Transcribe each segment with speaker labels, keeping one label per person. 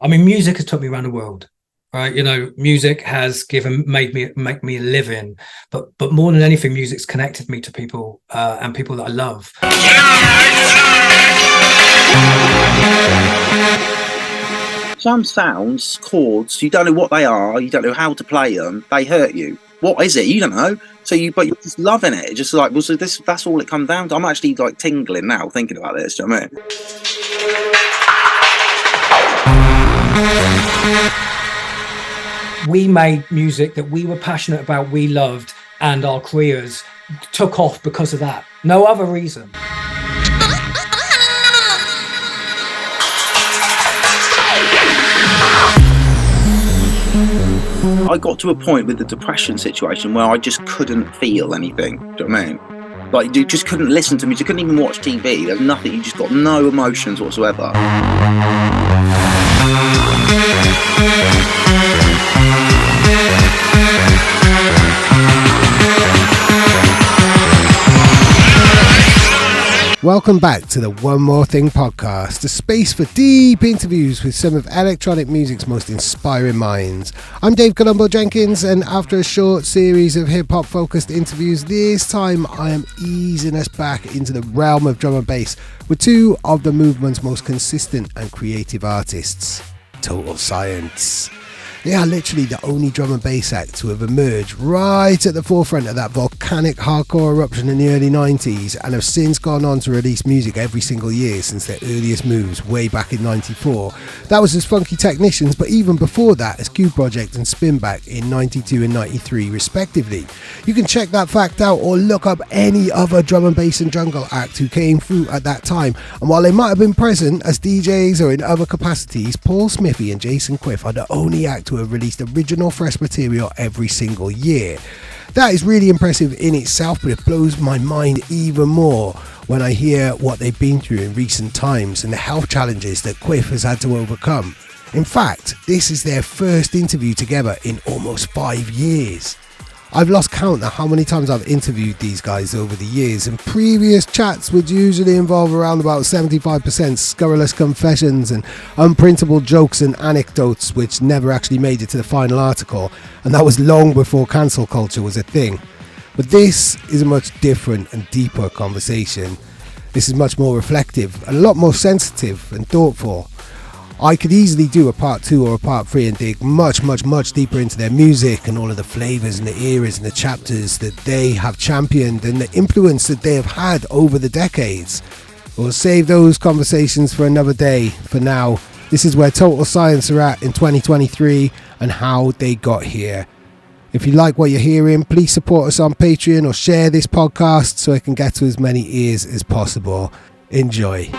Speaker 1: I mean, music has took me around the world, right? You know, music has make me a living, but more than anything, music's connected me to people and people that I love.
Speaker 2: Some sounds, chords, you don't know what they are, you don't know how to play them, they hurt you. What is it? You don't know. But you're just loving it. Just like, well, so that's all it comes down to. I'm actually like tingling now thinking about this. Do you know what
Speaker 1: I mean? We made music that we were passionate about, we loved, and our careers took off because of that. No other reason.
Speaker 2: I got to a point with the depression situation where I just couldn't feel anything. Do you know what I mean? Like, you just couldn't listen to music, you couldn't even watch TV. There's nothing, you just got no emotions whatsoever.
Speaker 3: Welcome back to the One More Thing podcast, a space for deep interviews with some of electronic music's most inspiring minds. I'm Dave Colombo Jenkins, and after a short series of hip-hop focused interviews, this time I am easing us back into the realm of drum and bass with two of the movement's most consistent and creative artists, Total Science. They are literally the only drum and bass act to have emerged right at the forefront of that volcanic hardcore eruption in the early 90s, and have since gone on to release music every single year since their earliest moves way back in 94. That was as Funky Technicians, but even before that as Q Project and Spinback in 92 and 93 respectively. You can check that fact out or look up any other drum and bass and jungle act who came through at that time, and while they might have been present as DJs or in other capacities, Paul Smithy and Jason Quiff are the only act to have released original fresh material every single year. That is really impressive in itself, but it blows my mind even more when I hear what they've been through in recent times and the health challenges that Quiff has had to overcome. In fact, this is their first interview together in almost 5 years. I've lost count of how many times I've interviewed these guys over the years, and previous chats would usually involve around about 75% scurrilous confessions and unprintable jokes and anecdotes which never actually made it to the final article, and that was long before cancel culture was a thing. But this is a much different and deeper conversation. This is much more reflective and a lot more sensitive and thoughtful. I could easily do a part 2 or a part 3 and dig much deeper into their music and all of the flavours and the eras and the chapters that they have championed and the influence that they have had over the decades. We'll save those conversations for another day. For now, this is where Total Science are at in 2023 and how they got here. If you like what you're hearing, please support us on Patreon or share this podcast so it can get to as many ears as possible. Enjoy.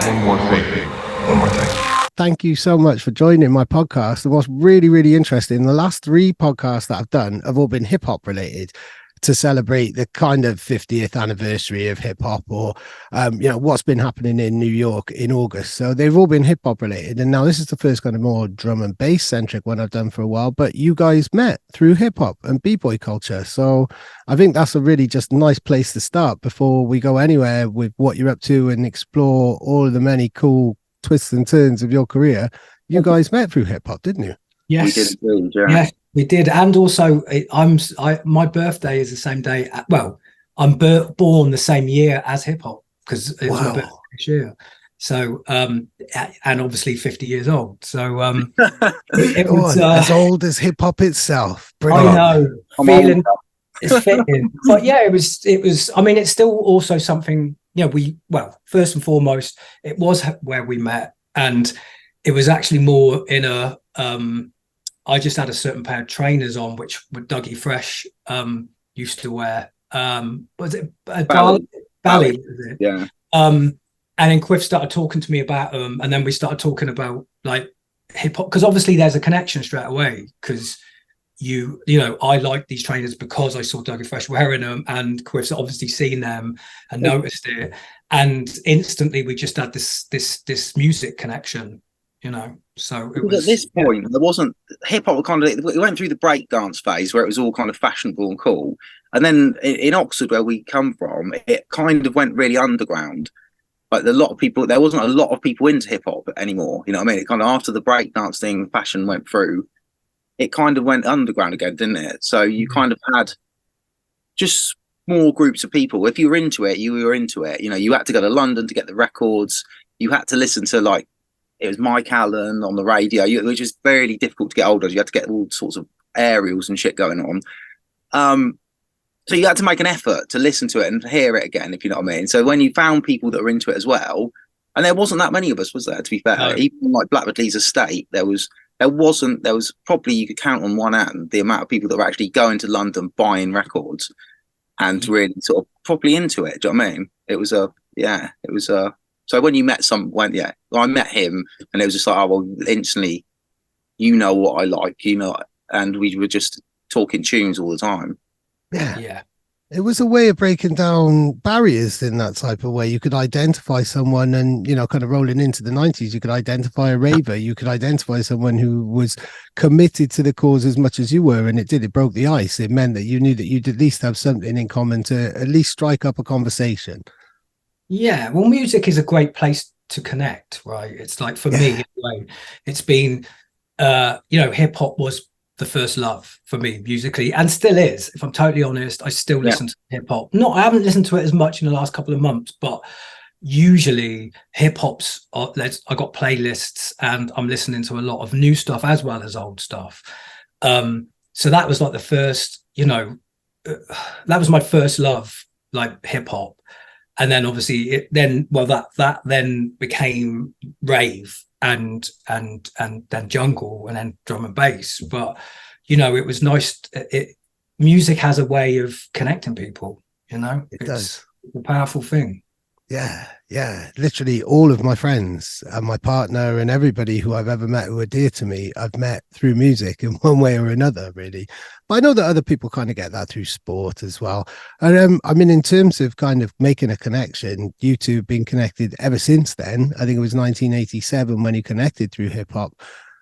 Speaker 4: One more thing.
Speaker 3: Thank you so much for joining my podcast. It was really interesting. The last 3 podcasts that I've done have all been hip hop related to celebrate the kind of 50th anniversary of hip hop, or what's been happening in New York in August. So they've all been hip hop related, and now this is the first kind of more drum and bass centric one I've done for a while. But you guys met through hip hop and b-boy culture, so I think that's a really just nice place to start before we go anywhere with what you're up to and explore all of the many cool twists and turns of your career. You guys met through hip hop, didn't you?
Speaker 1: Yes,
Speaker 2: we did indeed, yeah.
Speaker 1: Yes, we did. And also, my birthday is the same day. Well, I'm born the same year as hip hop because it was my birthday this year. So, and obviously 50 years old. So, it was
Speaker 3: as old as hip hop itself. Brilliant.
Speaker 1: I know, feeling it's fitting. But yeah, it was. I mean, it's still also something. First and foremost, it was where we met, and it was actually more in a. I just had a certain pair of trainers on, which Dougie Fresh used to wear. Was it Bally? Was it?
Speaker 2: Yeah.
Speaker 1: And then Quiff started talking to me about them, and then we started talking about like hip hop, because obviously there's a connection straight away, because I like these trainers because I saw Dougie Fresh wearing them, and Quiff's obviously seen them and noticed it, and instantly we just had this music connection, So it was
Speaker 2: at this point there wasn't hip hop. Kind of, it went through the breakdance phase where it was all kind of fashionable and cool, and then in Oxford, where we come from, it kind of went really underground. Like there wasn't a lot of people into hip hop anymore. You know what I mean? It kind of, after the breakdance thing, fashion went through, it kind of went underground again, didn't it? So you kind of had just small groups of people. If you were into it, you were into it. You had to go to London to get the records. You had to listen to it was Mike Allen on the radio, which is very difficult to get hold of. You had to get all sorts of aerials and shit going on. So you had to make an effort to listen to it and hear it again, if you know what I mean. So when you found people that were into it as well, and there wasn't that many of us, was there, to be fair? No. Even like Blackwood Lee's estate, there was probably, you could count on one hand the amount of people that were actually going to London buying records and really sort of properly into it. Do you know what I mean? So when you met I met him, and it was just like, oh, well, instantly, what I like, and we were just talking tunes all the time.
Speaker 3: Yeah. It was a way of breaking down barriers in that type of way. You could identify someone, and, kind of rolling into the 90s, you could identify a raver. You could identify someone who was committed to the cause as much as you were. And it broke the ice. It meant that you knew that you'd at least have something in common to at least strike up a conversation.
Speaker 1: Yeah. Well, music is a great place to connect, right? It's like, for me, it's been, hip hop was the first love for me musically, and still is. If I'm totally honest, I still listen to hip hop. I haven't listened to it as much in the last couple of months, but usually hip hop's I got playlists, and I'm listening to a lot of new stuff as well as old stuff. So that was like the first, that was my first love, like hip hop. And then obviously that then became rave, and then jungle, and then drum and bass. But it was nice. Music has a way of connecting people.
Speaker 3: It does.
Speaker 1: A powerful thing.
Speaker 3: Yeah. Literally all of my friends and my partner and everybody who I've ever met who are dear to me, I've met through music in one way or another, really. But I know that other people kind of get that through sport as well. And in terms of kind of making a connection, you two have been connected ever since then. I think it was 1987 when you connected through hip hop.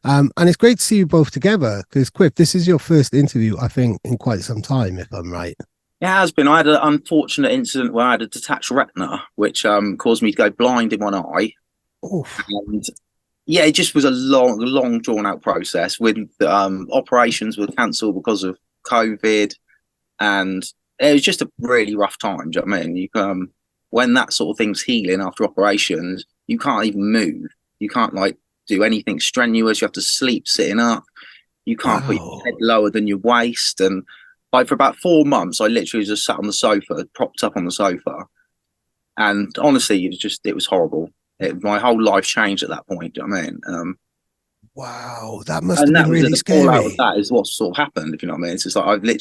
Speaker 3: And it's great to see you both together, because Quiff, this is your first interview, I think, in quite some time, if I'm right.
Speaker 2: It has been. I had an unfortunate incident where I had a detached retina, which caused me to go blind in one eye.
Speaker 3: Oof.
Speaker 2: And it just was a long drawn out process. With operations were cancelled because of COVID, and it was just a really rough time. Do you know what I mean? You when that sort of thing's healing after operations, you can't even move. You can't do anything strenuous. You have to sleep sitting up. You can't put your head lower than your waist, and for about 4 months, I literally just sat on the sofa, propped up on the sofa. And honestly, it was horrible. My whole life changed at that point. Do you know what I mean?
Speaker 3: Wow, that must have been really scary.
Speaker 2: Fallout of that is what sort of happened, if you know what I mean. It's just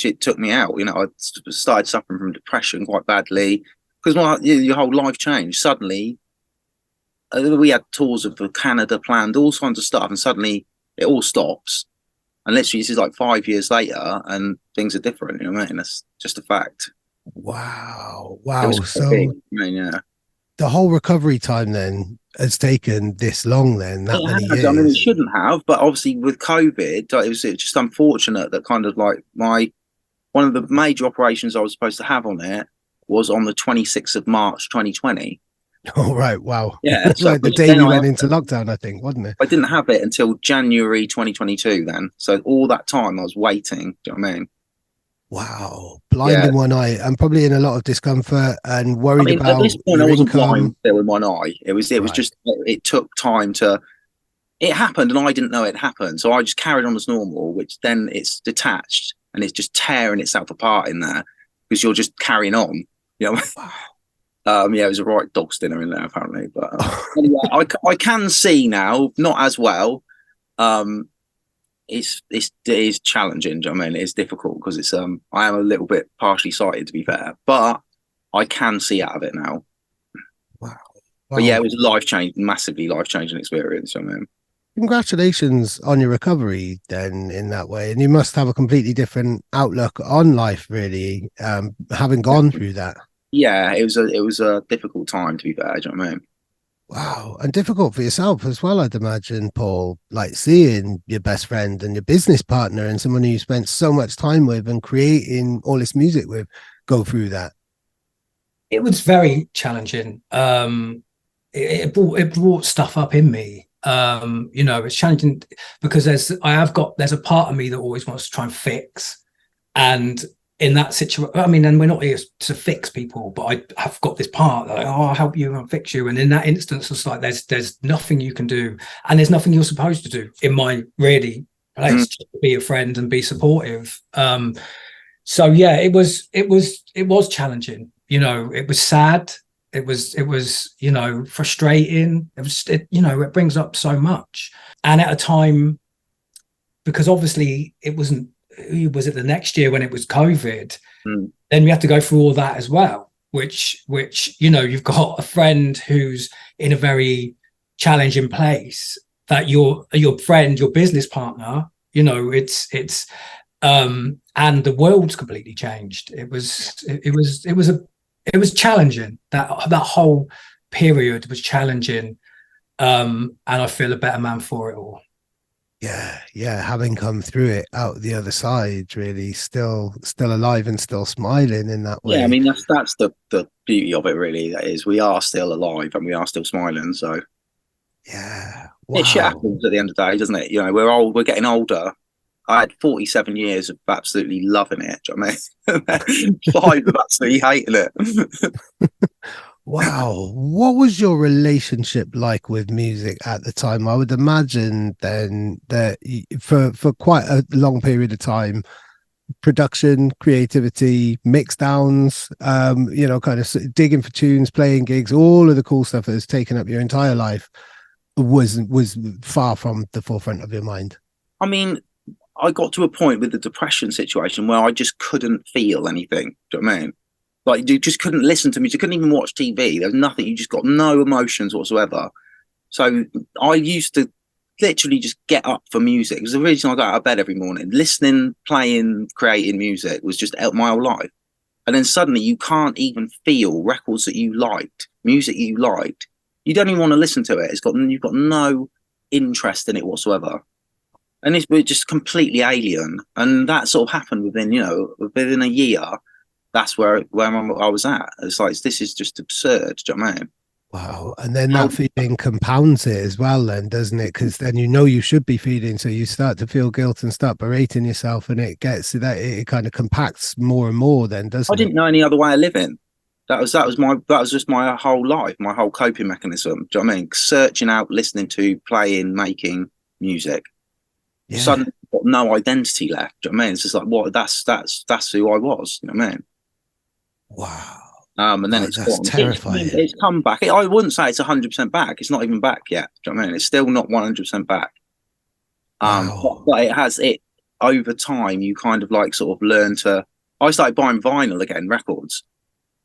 Speaker 2: it took me out. I started suffering from depression quite badly, because your whole life changed. Suddenly, we had tours of Canada planned, all kinds of stuff, and suddenly it all stops. And literally, this is 5 years later, and things are different. You know what I mean? That's just a fact.
Speaker 3: Wow.
Speaker 2: So big.
Speaker 3: The whole recovery time then has taken this long. Then that many years.
Speaker 2: I mean, it shouldn't have, but obviously with COVID, it was just unfortunate that kind of one of the major operations I was supposed to have on it was on the 26th of March, 2020.
Speaker 3: Oh, right. Wow.
Speaker 2: Yeah.
Speaker 3: So the day you went into lockdown, I think, wasn't it?
Speaker 2: I didn't have it until January 2022 then. So all that time I was waiting. Do you know what I mean?
Speaker 3: Wow. Blind in one eye, and probably in a lot of discomfort and worried about
Speaker 2: at this point, I wasn't
Speaker 3: income.
Speaker 2: blind still in one eye. It was just, it took time it happened, and I didn't know it happened. So I just carried on as normal, which then it's detached and it's just tearing itself apart in there because you're just carrying on. You know? It was a right dog's dinner in there apparently, but anyway, I can see now, not as well. It is challenging. Do you know what I mean? It's difficult because it's I am a little bit partially sighted, to be fair, but I can see out of it now.
Speaker 3: Wow.
Speaker 2: But it was massively life changing experience. I mean,
Speaker 3: Congratulations on your recovery then in that way. And you must have a completely different outlook on life, really, having gone through that.
Speaker 2: Yeah, it was a difficult time, to be fair. Do you know what I mean?
Speaker 3: Wow. And difficult for yourself as well, I'd imagine, Paul, like seeing your best friend and your business partner and someone who you spent so much time with and creating all this music with go through that.
Speaker 1: It was very challenging. It brought stuff up in me. It's challenging because there's a part of me that always wants to try and fix. And in that situation, I mean, and we're not here to fix people, but I have got this part that I'll help you and fix you. And in that instance, it's like there's nothing you can do, and there's nothing you're supposed to do in my really place. Just to be a friend and be supportive. So yeah, it was challenging. It was sad. It was frustrating. It brings up so much. And at a time, because obviously was it the next year when it was COVID, then we had to go through all that as well, which you've got a friend who's in a very challenging place, that your friend, your business partner, it's and the world's completely changed. It was challenging. That whole period was challenging. And I feel a better man for it all.
Speaker 3: Yeah. Having come through it out the other side, really still alive and still smiling in that way.
Speaker 2: Yeah, I mean that's the beauty of it, really. That is, we are still alive and we are still smiling. So
Speaker 3: yeah, wow.
Speaker 2: It shit happens at the end of the day, doesn't it? We're getting older. I had 47 years of absolutely loving it. Do you know what I mean? 5 of absolutely hating it.
Speaker 3: Wow. What was your relationship like with music at the time? I would imagine then that for quite a long period of time, production, creativity, mix downs, kind of digging for tunes, playing gigs, all of the cool stuff that has taken up your entire life was far from the forefront of your mind.
Speaker 2: I mean, I got to a point with the depression situation where I just couldn't feel anything. Do you know what I mean? Like, you just couldn't listen to music, couldn't even watch TV. There's nothing. You just got no emotions whatsoever. So I used to literally just get up for music. It was the reason I got out of bed every morning. Listening, playing, creating music was just my whole life. And then suddenly you can't even feel records that you liked, music you liked. You don't even want to listen to it. You've got no interest in it whatsoever. And we're just completely alien. And that sort of happened within a year. That's where I was at. It's like, this is just absurd. Do you know what I mean?
Speaker 3: Wow. And then that feeling compounds it as well, then, doesn't it? Because then you should be feeling, so you start to feel guilt and start berating yourself, and it gets that it kind of compacts more and more. Then, doesn't it?
Speaker 2: I didn't know any other way of living. That was just my whole life, my whole coping mechanism. Do you know what I mean? Searching out, listening to, playing, making music. Yeah. Suddenly, got no identity left. Do you know what I mean? It's just like, what? That's who I was. You know what I mean?
Speaker 3: Wow.
Speaker 2: And then
Speaker 3: that's terrifying.
Speaker 2: It's come back. I wouldn't say it's 100% back. It's not even back yet. Do you know what I mean? It's still not 100% back.
Speaker 3: Wow.
Speaker 2: But it has it over time. You kind of like sort of learn to. I started buying vinyl again, records.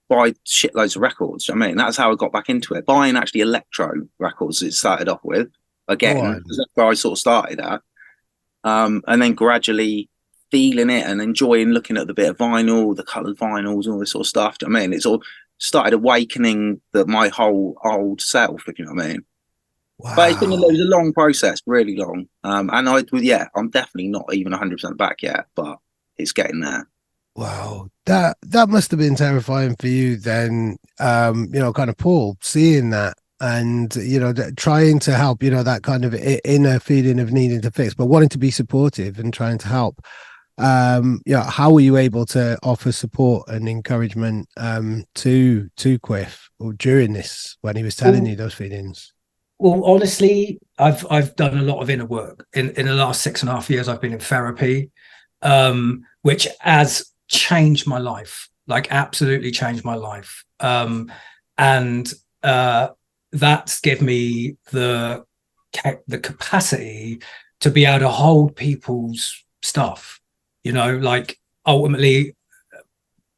Speaker 2: Buy shitloads of records. Do you know what I mean? That's how I got back into it. Buying actually electro records. It started off with again. That's where I sort of started at. And then gradually feeling it and enjoying looking at the bit of vinyl, the coloured vinyls, all this sort of stuff. Do you know what I mean? It's all started awakening my whole old self, if you know what I mean. Wow. But it was a long process, really long. And I'm definitely not even 100% back yet, but it's getting there.
Speaker 3: Wow, that must have been terrifying for you then, kind of Paul, seeing that and, trying to help, that kind of inner feeling of needing to fix, but wanting to be supportive and trying to help. How were you able to offer support and encouragement to Quiff during this, when he was telling you those feelings?
Speaker 1: Well, honestly, I've done a lot of inner work. In the last 6.5 years, I've been in therapy, which has changed my life, like absolutely changed my life. And that's given me the capacity to be able to hold people's stuff, like ultimately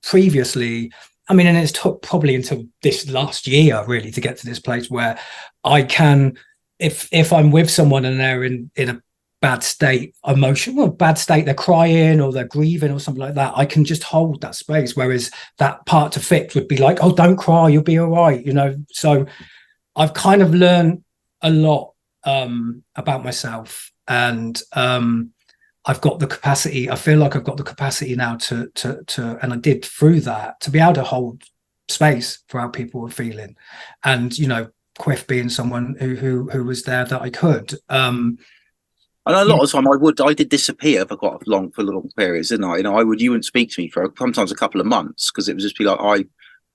Speaker 1: previously, I mean, and it's took probably until this last year really to get to this place where I can if I'm with someone and they're in a bad state, bad state, they're crying or they're grieving or something like that, I can just hold that space. Whereas that part to fix would be like, oh, don't cry, you'll be all right, you know. So I've kind of learned a lot about myself, and I've got the capacity. I feel like I've got the capacity now to and I did through that, to be able to hold space for how people were feeling, and you know, Quiff being someone who was there that I could.
Speaker 2: And a lot of the time I did disappear for long periods, didn't I? You know, you wouldn't speak to me for sometimes a couple of months, because it was just be like,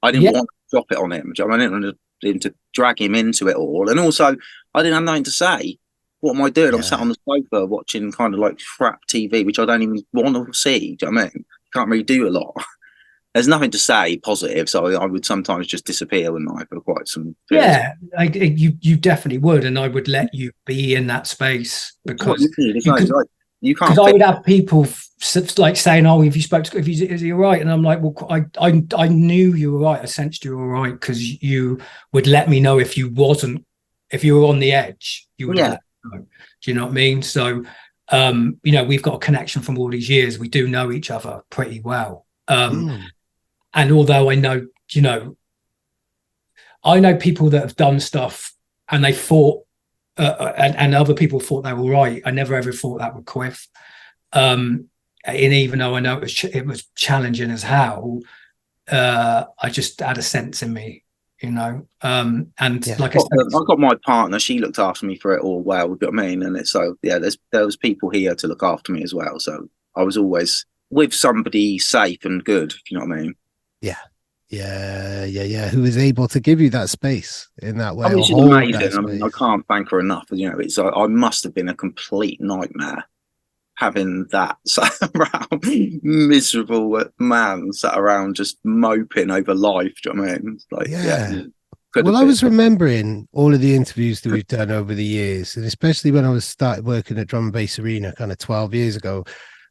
Speaker 2: I didn't want to drop it on him. I didn't want him to drag him into it all. And also I didn't have nothing to say. What am I doing? I'm sat on the sofa watching kind of like crap TV, which I don't even want to see. Do you know what I mean? Can't really do a lot. There's nothing to say positive, so I would sometimes just disappear, wouldn't I, for quite some periods.
Speaker 1: Yeah, you definitely would, and I would let you be in that space, because
Speaker 2: you can't.
Speaker 1: I would have people like saying, "Oh, if you spoke to, is he all right?" And I'm like, "Well, I knew you were right. I sensed you were all right, because you would let me know if you were on the edge. You would let me know. Do you know what I mean? So, you know, we've got a connection from all these years. We do know each other pretty well." And although I know, you know, I know people that have done stuff and they fought, and other people thought they were right. I never ever thought that with Quiff. And even though I know it was challenging as hell, I just had a sense in me, you know. And like I said,
Speaker 2: I've got my partner. She looked after me for it all well. You know what I mean? And it's so there was people here to look after me as well. So I was always with somebody safe and good, if you know what I mean.
Speaker 3: Yeah. Who was able to give you that space in that way?
Speaker 2: I mean, she's amazing. I mean, I can't thank her enough. You know, I must have been a complete nightmare having that sat around, miserable man sat around just moping over life. Do you know what I mean? Like,
Speaker 3: well, I was remembering all of the interviews that we've done over the years, and especially when I started working at Drum and Bass Arena kind of 12 years ago.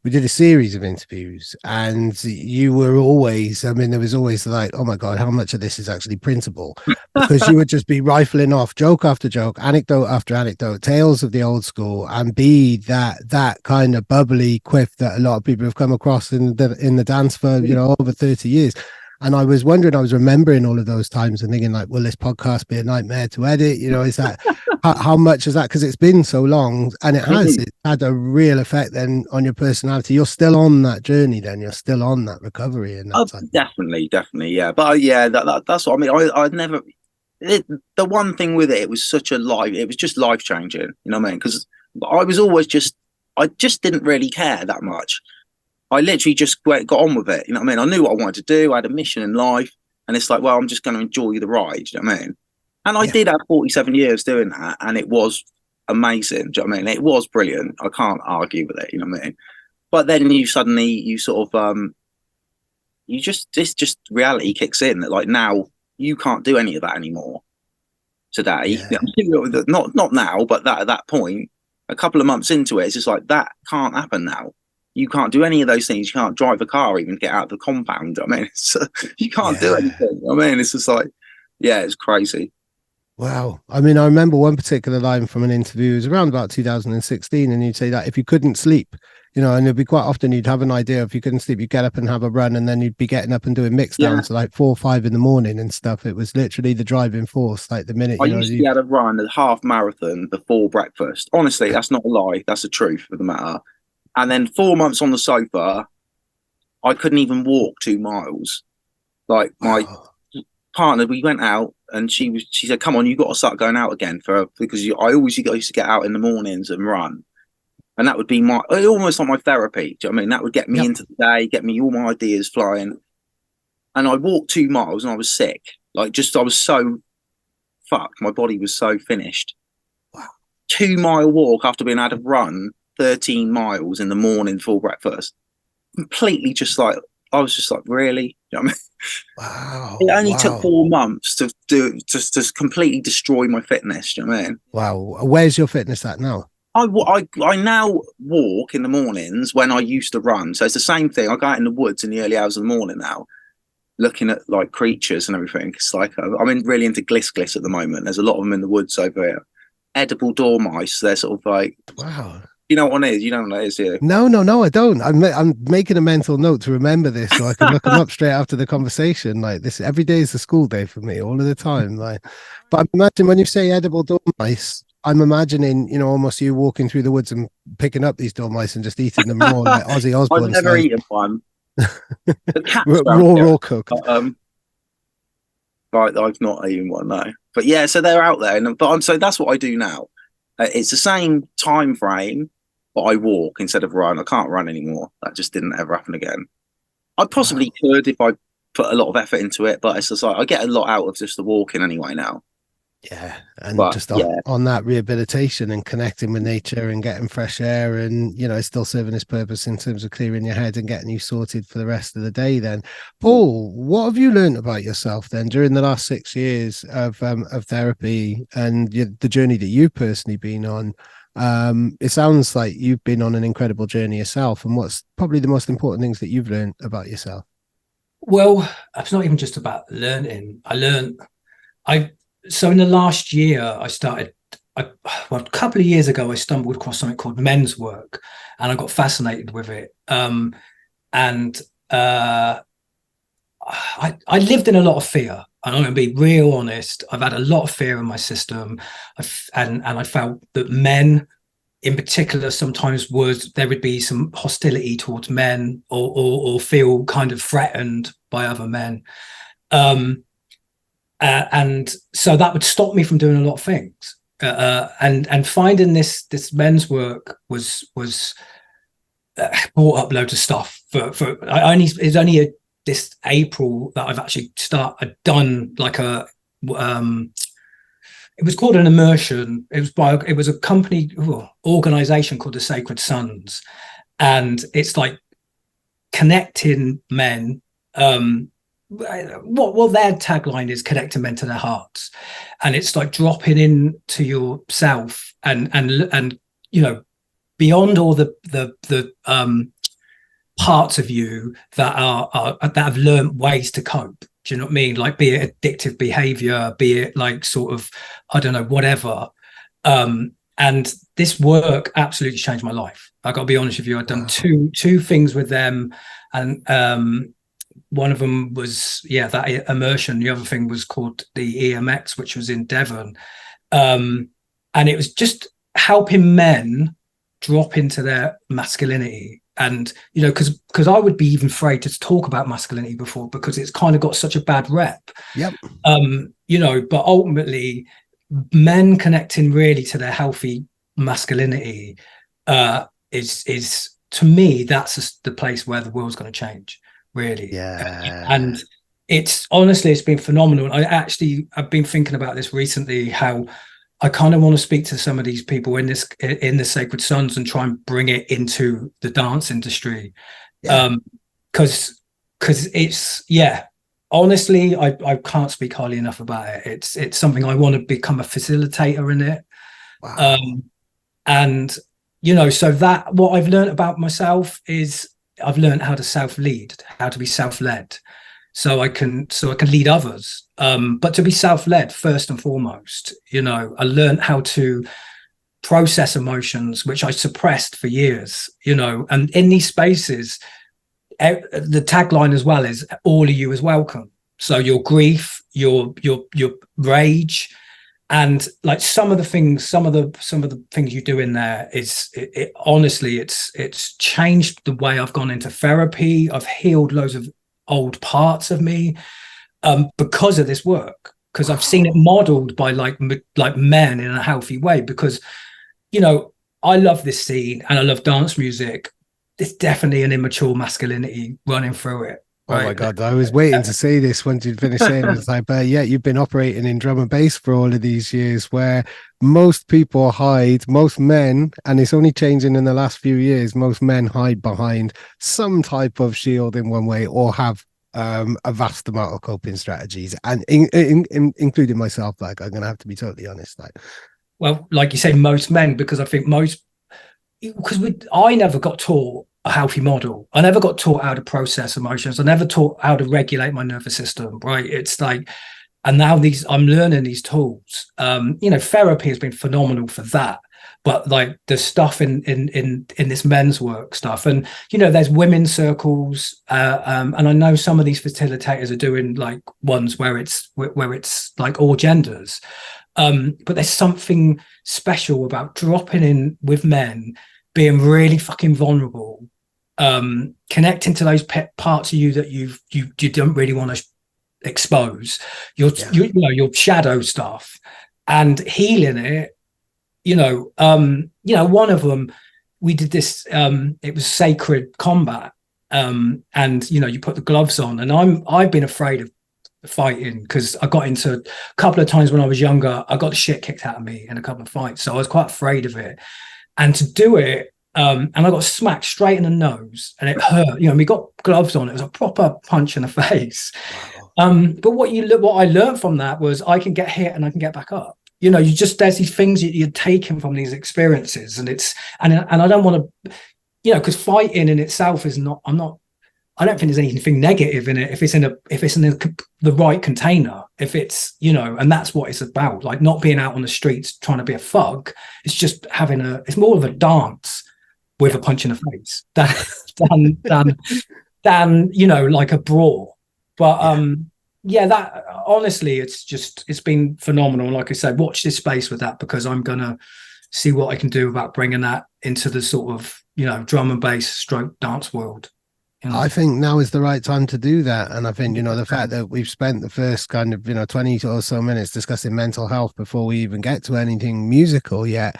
Speaker 3: We did a series of interviews, and you were always, I mean, there was always like, oh my God, how much of this is actually printable? Because you would just be rifling off joke after joke, anecdote after anecdote, tales of the old school, and be that kind of bubbly Quiff that a lot of people have come across in the dance for, you know, over 30 years. And I was remembering all of those times and thinking like, will this podcast be a nightmare to edit? You know, is that, how much is that? Because it's been so long, and it's had a real effect then on your personality. You're still on that journey then, you're still on that recovery. And
Speaker 2: definitely. Yeah. But that's what I mean. I'd never, the one thing with it was it was just life changing. You know what I mean? Because I was always I just didn't really care that much. I literally just got on with it. You know what I mean? I knew what I wanted to do. I had a mission in life. And it's like, well, I'm just going to enjoy the ride. You know what I mean? And I did have 47 years doing that. And it was amazing. Do you know what I mean? It was brilliant. I can't argue with it. You know what I mean? But then you sort of, reality kicks in that like now you can't do any of that anymore today.
Speaker 3: Yeah.
Speaker 2: You know, not now, but at that point, a couple of months into it, it's just like, that can't happen now. You can't do any of those things. You can't drive a car, even get out of the compound. I mean, you can't do anything. I mean, it's just like, it's crazy.
Speaker 3: Wow. I mean, I remember one particular line from an interview. It was around about 2016, and you'd say that if you couldn't sleep, you know, and it'd be quite often you'd have an idea, if you couldn't sleep, you'd get up and have a run, and then you'd be getting up and doing mix downs to like 4 or 5 in the morning and stuff. It was literally the driving force. Like the minute
Speaker 2: I used to have a run, a half marathon before breakfast. Honestly, that's not a lie. That's the truth of the matter. And then 4 months on the sofa, I couldn't even walk 2 miles. Like my partner, we went out, and she said, "Come on, you got to start going out again because I always used to get out in the mornings and run." And that would be almost like my therapy. Do you know what I mean? That would get me into the day, get me all my ideas flying. And I walked 2 miles and I was sick. I was so fucked. My body was so finished. Wow. 2 mile walk after being able to run 13 miles in the morning before breakfast. Completely I was just like, really? You know what I mean?
Speaker 3: Wow.
Speaker 2: It only took 4 months to completely destroy my fitness. Do you know what I mean?
Speaker 3: Wow. Where's your fitness at now?
Speaker 2: I now walk in the mornings when I used to run. So it's the same thing. I go out in the woods in the early hours of the morning now, looking at like creatures and everything. It's like I'm really into gliss at the moment. There's a lot of them in the woods over here. edible dormice. They're sort of like,
Speaker 3: Wow.
Speaker 2: you know what it is? You know what it is here.
Speaker 3: No, I don't. I'm making a mental note to remember this so I can look them up straight after the conversation. Like this, every day is a school day for me, all of the time. Like, but I'm imagining when you say edible dormice, I'm imagining, almost you walking through the woods and picking up these dormice and just eating them raw, like Ozzy Osbourne.
Speaker 2: I've never eaten one. The cat's
Speaker 3: raw cooked.
Speaker 2: But, I've not eaten one, no. But yeah, so they're out there, so that's what I do now. It's the same time frame, but I walk instead of run. I can't run anymore. That just didn't ever happen again. I possibly could if I put a lot of effort into it, but it's just like I get a lot out of just the walking anyway now.
Speaker 3: Yeah, and on that rehabilitation and connecting with nature and getting fresh air, and it's still serving its purpose in terms of clearing your head and getting you sorted for the rest of the day. Then, Paul, what have you learned about yourself then during the last 6 years of therapy and the journey that you've personally been on? It sounds like you've been on an incredible journey yourself, and what's probably the most important things that you've learned about yourself?
Speaker 1: Well, it's not even just about learning. So in the last year, a couple of years ago, I stumbled across something called men's work, and I got fascinated with it. I lived in a lot of fear. And I'm going to be real honest. I've had a lot of fear in my system, and I felt that men, in particular, sometimes there would be some hostility towards men, or feel kind of threatened by other men. And so that would stop me from doing a lot of things. And finding this men's work was brought up loads of stuff. It's only this April that I've actually done like it was called an immersion. It was a company organization called the Sacred Sons, and it's like connecting men. What their tagline is, connecting men to their hearts, and it's like dropping into yourself and beyond all the parts of you that have learned ways to cope. Do you know what I mean? Like, be it addictive behavior, be it like sort of, I don't know, whatever. And this work absolutely changed my life. I got to be honest with you. I've done two things with them, and one of them was that immersion. The other thing was called the EMX, which was in Devon, and it was just helping men drop into their masculinity. And because I would be even afraid to talk about masculinity before, because it's kind of got such a bad rep.
Speaker 3: Yep.
Speaker 1: But ultimately, men connecting really to their healthy masculinity is to me, that's just the place where the world's going to change. Really.
Speaker 3: Yeah.
Speaker 1: And it's been phenomenal. I've been thinking about this recently, how I kind of want to speak to some of these people in the Sacred Sons and try and bring it into the dance industry. Because it's, honestly, I can't speak highly enough about it. It's something I want to become a facilitator in it.
Speaker 3: Wow.
Speaker 1: And so that what I've learned about myself is I've learned how to self-lead, how to be self-led, so I can lead others. But to be self-led first and foremost, I learned how to process emotions, which I suppressed for years, and in these spaces, the tagline as well is all of you is welcome. So your grief, your rage, and like some of the things you do in there is honestly, it's changed the way I've gone into therapy. I've healed loads of old parts of me because of this work, because I've seen it modeled by like men in a healthy way. Because I love this scene and I love dance music. There's definitely an immature masculinity running through it. Right?
Speaker 3: Oh my God, I was waiting to say this once you'd finished saying it. It's like, but you've been operating in drum and bass for all of these years, where most people hide, most men, and it's only changing in the last few years, most men hide behind some type of shield in one way, or have a vast amount of coping strategies, and including myself. Like, I'm going to have to be totally honest.
Speaker 1: Well, like you say, most men, because I think I never got taught a healthy model. I never got taught how to process emotions. I never taught how to regulate my nervous system. Right? It's like And now I'm learning these tools. Therapy has been phenomenal for that. But like the stuff in this men's work stuff, and there's women's circles, and I know some of these facilitators are doing like ones where it's like all genders, but there's something special about dropping in with men, being really fucking vulnerable, connecting to those parts of you that you don't really want to expose, your shadow stuff, and healing it. One of them, we did this, it was sacred combat, and you put the gloves on, and I've been afraid of fighting because I got into a couple of times when I was younger. I got the shit kicked out of me in a couple of fights, so I was quite afraid of it. And to do it, and I got smacked straight in the nose, and it hurt. We got gloves on. It was a proper punch in the face. But what I learned from that was I can get hit and I can get back up. There's these things you're taking from these experiences, and I don't want to, because fighting in itself is not. I don't think there's anything negative in it if it's in the right container. If it's and that's what it's about. Like not being out on the streets trying to be a thug. It's just it's more of a dance with a punch in the face than like a brawl. But that honestly, it's been phenomenal. Like I said, watch this space with that, because I'm gonna see what I can do about bringing that into the sort of drum and bass stroke dance world.
Speaker 3: I think now is the right time to do that. And I think the fact that we've spent the first kind of 20 or so minutes discussing mental health before we even get to anything musical yet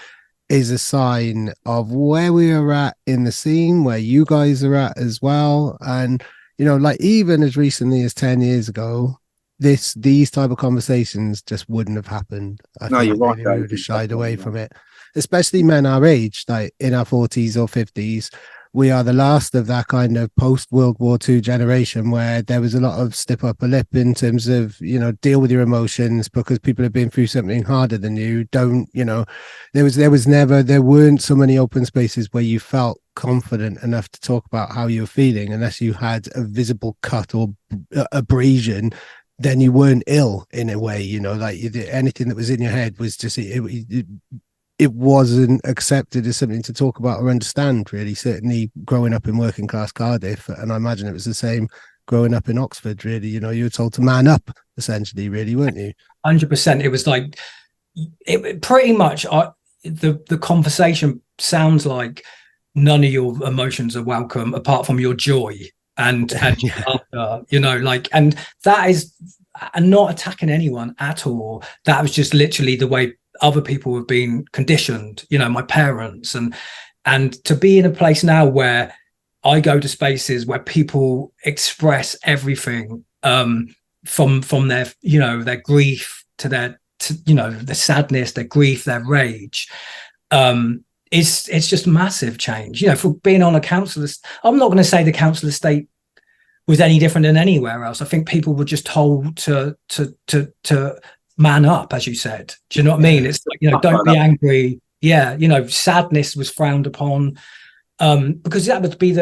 Speaker 3: is a sign of where we are at in the scene, where you guys are at as well. And like even as recently as 10 years ago, these type of conversations just wouldn't have happened.
Speaker 2: No, you're right.
Speaker 3: We would have shied away from it, especially men our age, like in our 40s or 50s. We are the last of that kind of post-World War II generation where there was a lot of stiff upper lip in terms of, deal with your emotions because people have been through something harder than you. There weren't so many open spaces where you felt confident enough to talk about how you're feeling unless you had a visible cut or abrasion. Then you weren't ill in a way, anything that was in your head was just, it wasn't accepted as something to talk about or understand, really. Certainly growing up in working class Cardiff, and I imagine it was the same growing up in Oxford, really. You were told to man up, essentially, really, weren't you?
Speaker 1: 100%. It was like, it pretty much, the conversation sounds like none of your emotions are welcome apart from your joy and laughter, and that is, and not attacking anyone at all. That was just literally the way other people have been conditioned, my parents, and to be in a place now where I go to spaces where people express everything, from their their grief to their sadness, their grief, their rage. It's just massive change. For being on a council, I'm not going to say the council estate was any different than anywhere else. I think people were just told to man up, as you said. Do you know what I mean? It's like, don't be angry. Sadness was frowned upon, because that would be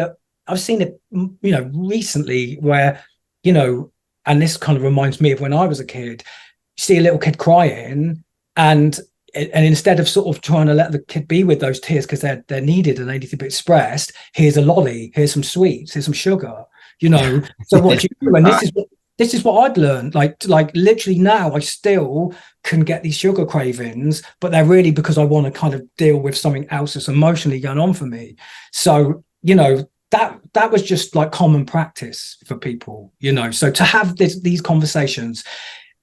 Speaker 1: I've seen it, recently where, and this kind of reminds me of when I was a kid. You see a little kid crying, and instead of sort of trying to let the kid be with those tears because they're needed and they need to be expressed, here's a lolly, here's some sweets, here's some sugar. So what do you do? And this is what I'd learned. Like literally now I still can get these sugar cravings, but they're really because I want to kind of deal with something else that's emotionally going on for me. So, that was just like common practice for people, so to have these conversations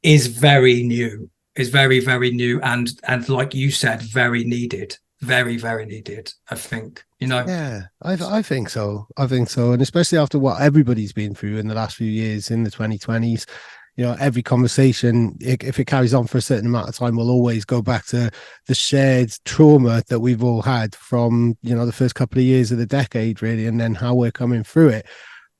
Speaker 1: is very new, is very, very new. And like you said, very needed, very, very needed, I think.
Speaker 3: Yeah, I think so. And especially after what everybody's been through in the last few years in the 2020s, every conversation, if it carries on for a certain amount of time, will always go back to the shared trauma that we've all had from, the first couple of years of the decade, really, and then how we're coming through it.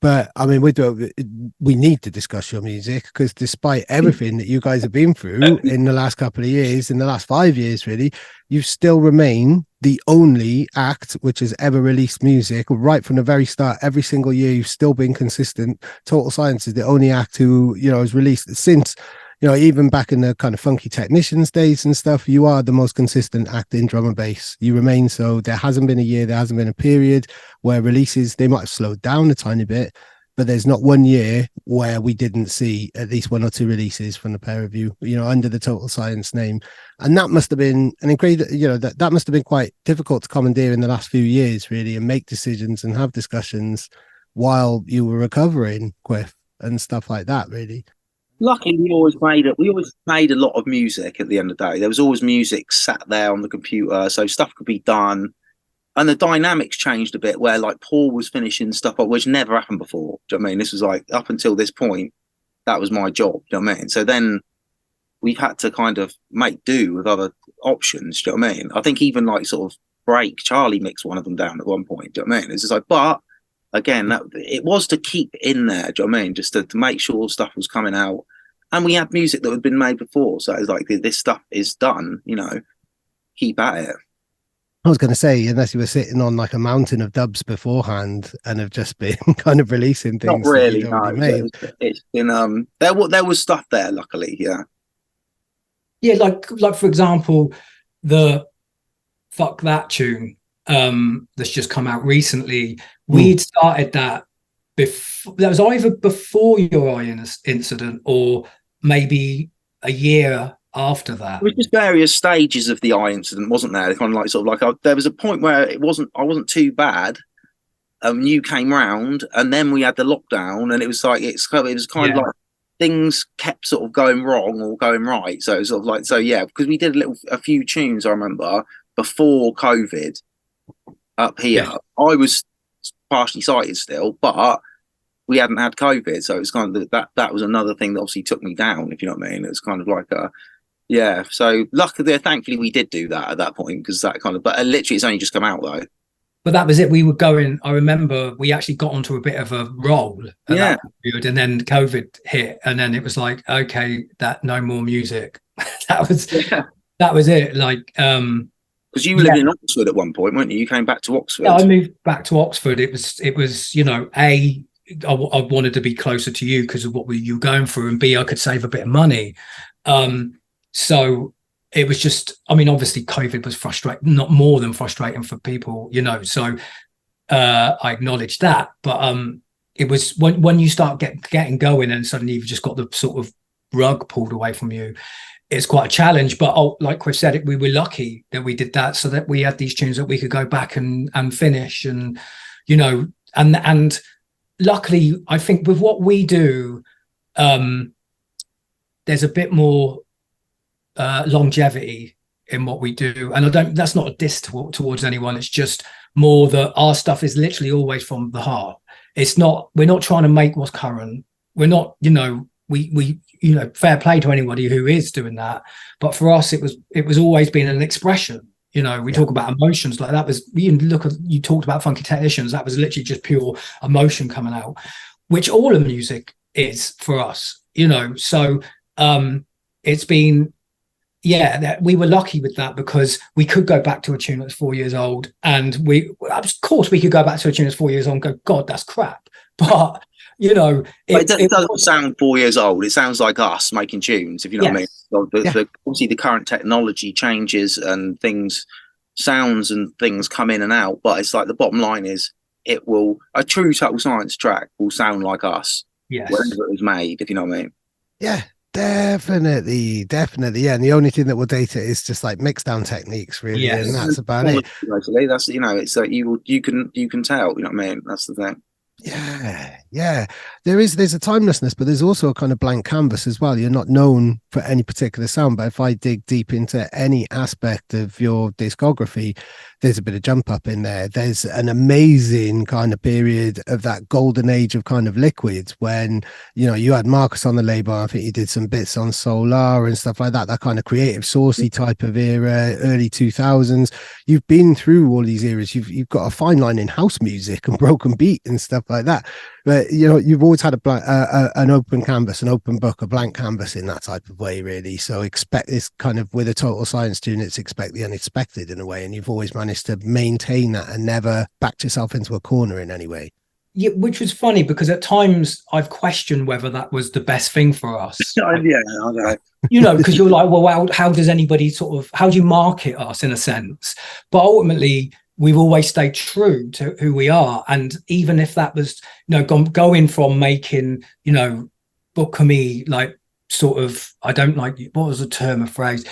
Speaker 3: But I mean, we need to discuss your music, because despite everything that you guys have been through in the last couple of years, in the last 5 years, really, you still remain the only act which has ever released music right from the very start. Every single year, you've still been consistent. Total Science is the only act who, has released since you know, even back in the kind of Funky Technicians days and stuff, you are the most consistent act in drum and bass. You remain so. There hasn't been a year, there hasn't been a period where releases, they might have slowed down a tiny bit, but there's not one year where we didn't see at least 1 or 2 releases from the pair of you, you know, under the Total Science name. And that must have been an incredible, you know, that must have been quite difficult to commandeer in the last few years, really, and make decisions and have discussions while you were recovering, Quiff, and stuff like that, really.
Speaker 2: Luckily, we always made a lot of music at the end of the day. There was always music sat there on the computer, so stuff could be done. And the dynamics changed a bit where like Paul was finishing stuff up, which never happened before. Do you know what I mean? This was like up until this point, that was my job. Do you know what I mean? So then we've had to kind of make do with other options. Do you know what I mean? I think even like sort of Break, Charlie mixed one of them down at one point. Do you know what I mean? It's just like, but again, that it was to keep in there. Do you know what I mean? Just to make sure stuff was coming out. And we had music that had been made before. So it was like, this stuff is done, you know, keep at it.
Speaker 3: I was going to say, unless you were sitting on like a mountain of dubs beforehand and have just been kind of releasing things.
Speaker 2: Not really, no. It's been there was stuff there, luckily, yeah.
Speaker 1: Yeah, like for example, the Fuck That tune that's just come out recently. We'd started that before. That was either before your eye incident or maybe a year after that.
Speaker 2: It was just various stages of the eye incident, wasn't there? Kind of like sort of like there was a point where I wasn't too bad. You came round, and then we had the lockdown, and it was like it was kind of like things kept sort of going wrong or going right. So it was sort of like because we did a few tunes I remember before COVID up here. Yeah. I was partially sighted still, but we hadn't had COVID, so it was kind of that was another thing that obviously took me down, if you know what I mean. It was kind of like so luckily, thankfully we did do that at that point, because that kind of, but literally it's only just come out though.
Speaker 1: But that was it. We were going, I remember we actually got onto a bit of a roll at that period, and then COVID hit, and then it was like, okay, that no more music. that was it. Like
Speaker 2: because you lived in Oxford at one point, weren't you? You came back to Oxford.
Speaker 1: Yeah, I moved back to Oxford. It was you know, I wanted to be closer to you because of what you were going through, and B, I could save a bit of money. So it was just, I mean, obviously COVID was frustrating, not more than frustrating for people, you know, so I acknowledge that. But it was when you start getting going and suddenly you've just got the sort of rug pulled away from you, it's quite a challenge. But like Quiff said, we were lucky that we did that, so that we had these tunes that we could go back and finish, and, you know, and luckily, I think with what we do, there's a bit more longevity in what we do, and that's not a diss towards anyone. It's just more that our stuff is literally always from the heart. We're not trying to make what's current. We're not, you know, we you know, fair play to anybody who is doing that, but for us it was always been an expression. You know, we talk about emotions, like that was, you talked about Funky Technicians, that was literally just pure emotion coming out, which all of music is for us, you know. So it's been, we were lucky with that, because we could go back to a tune that's 4 years old, and of course we could go back to a tune that's 4 years old and go, God, that's crap. But, you know,
Speaker 2: it doesn't sound 4 years old. It sounds like us making tunes, if you know what I mean. So obviously the current technology changes and sounds and things come in and out, but it's like the bottom line is a true Total Science track will sound like us, wherever it was made, if you know what I mean.
Speaker 3: Yeah. Definitely. Yeah, and the only thing that will date it is just like mix down techniques, really, and that's about it.
Speaker 2: Basically, that's, you know, it's like you can tell, you know what I mean. That's the thing.
Speaker 3: Yeah. There's a timelessness, but there's also a kind of blank canvas as well. You're not known for any particular sound, but if I dig deep into any aspect of your discography, there's a bit of jump up in there. There's an amazing kind of period of that golden age of kind of liquids when, you know, you had Marcus on the label. I think you did some bits on Solar and stuff like that, that kind of creative saucy type of era, early 2000s. You've been through all these eras. You've got a fine line in house music and broken beat and stuff like that. But, you know, you've always had an open canvas, an open book, a blank canvas in that type of way, really. So expect this kind of, with a Total Science tune, it's expect the unexpected in a way. And you've always managed to maintain that and never backed yourself into a corner in any way.
Speaker 1: yeah, which was funny because at times I've questioned whether that was the best thing for us.
Speaker 2: Yeah, I know.
Speaker 1: You know, because you're like, well, how does anybody how do you market us in a sense? But ultimately, we've always stayed true to who we are. And even if that was, going from making, booker me like sort of, I don't like, what was the term of phrase?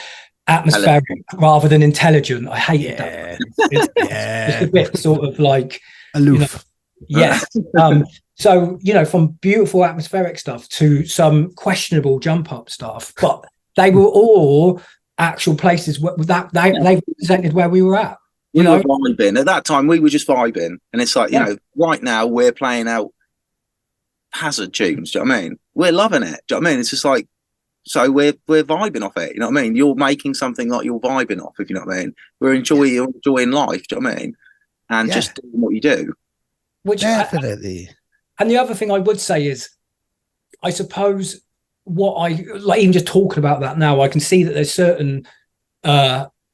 Speaker 1: Atmospheric rather than intelligent. I hated that. It's a bit sort of like
Speaker 3: aloof.
Speaker 1: Yes. So, from beautiful atmospheric stuff to some questionable jump up stuff, but they were all actual places where they represented where we were at.
Speaker 2: We were vibing. At that time, we were just vibing. And it's like, right now we're playing out Hazard tunes. Do you know what I mean? We're loving it. Do you know what I mean? It's just like, so we're vibing off it. You know what I mean? You're making something like you're vibing off, if you know what I mean. We're enjoying life. Do you know what I mean? And just doing what you do.
Speaker 1: Which
Speaker 3: definitely.
Speaker 1: And the other thing I would say is, I suppose what I like, even just talking about that now, I can see that there's certain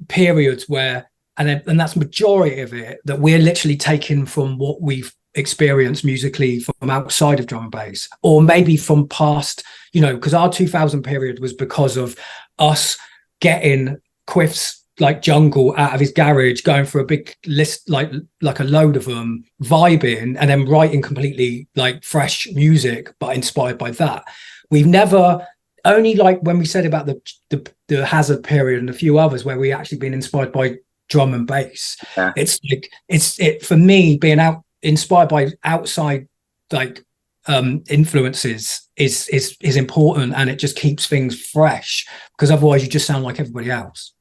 Speaker 1: periods where, and that's majority of it, that we're literally taking from what we've experienced musically from outside of drum and bass, or maybe from past, because our 2000 period was because of us getting Quiff's like jungle out of his garage, going for a big list, like a load of them, vibing, and then writing completely like fresh music, but inspired by that. We've never, only like when we said about the Hazard period and a few others where we actually been inspired by drum and bass. Yeah. It's like it for me, being inspired by outside like influences is important, and it just keeps things fresh, because otherwise you just sound like everybody else.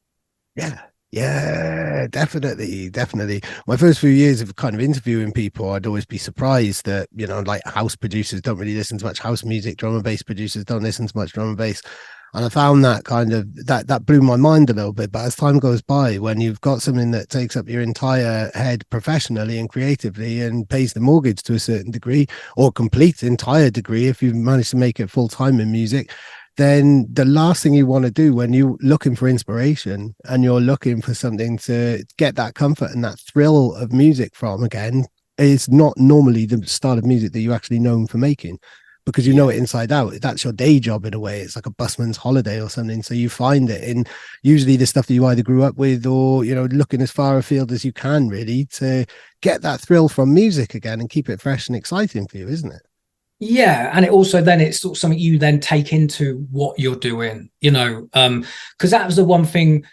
Speaker 3: Yeah, definitely. My first few years of kind of interviewing people, I'd always be surprised that, like house producers don't really listen to much house music, drum and bass producers don't listen to much drum and bass. And I found that kind of, that blew my mind a little bit. But as time goes by, when you've got something that takes up your entire head professionally and creatively and pays the mortgage to a certain degree, or complete entire degree, if you've managed to make it full time in music, then the last thing you want to do when you're looking for inspiration and you're looking for something to get that comfort and that thrill of music from again is not normally the style of music that you're actually known for making, because you know it inside out. That's your day job in a way. It's like a busman's holiday or something. So you find it in usually the stuff that you either grew up with, or, looking as far afield as you can really to get that thrill from music again and keep it fresh and exciting for you, isn't it?
Speaker 1: Yeah, and it also then it's sort of something you then take into what you're doing, because that was the one thing.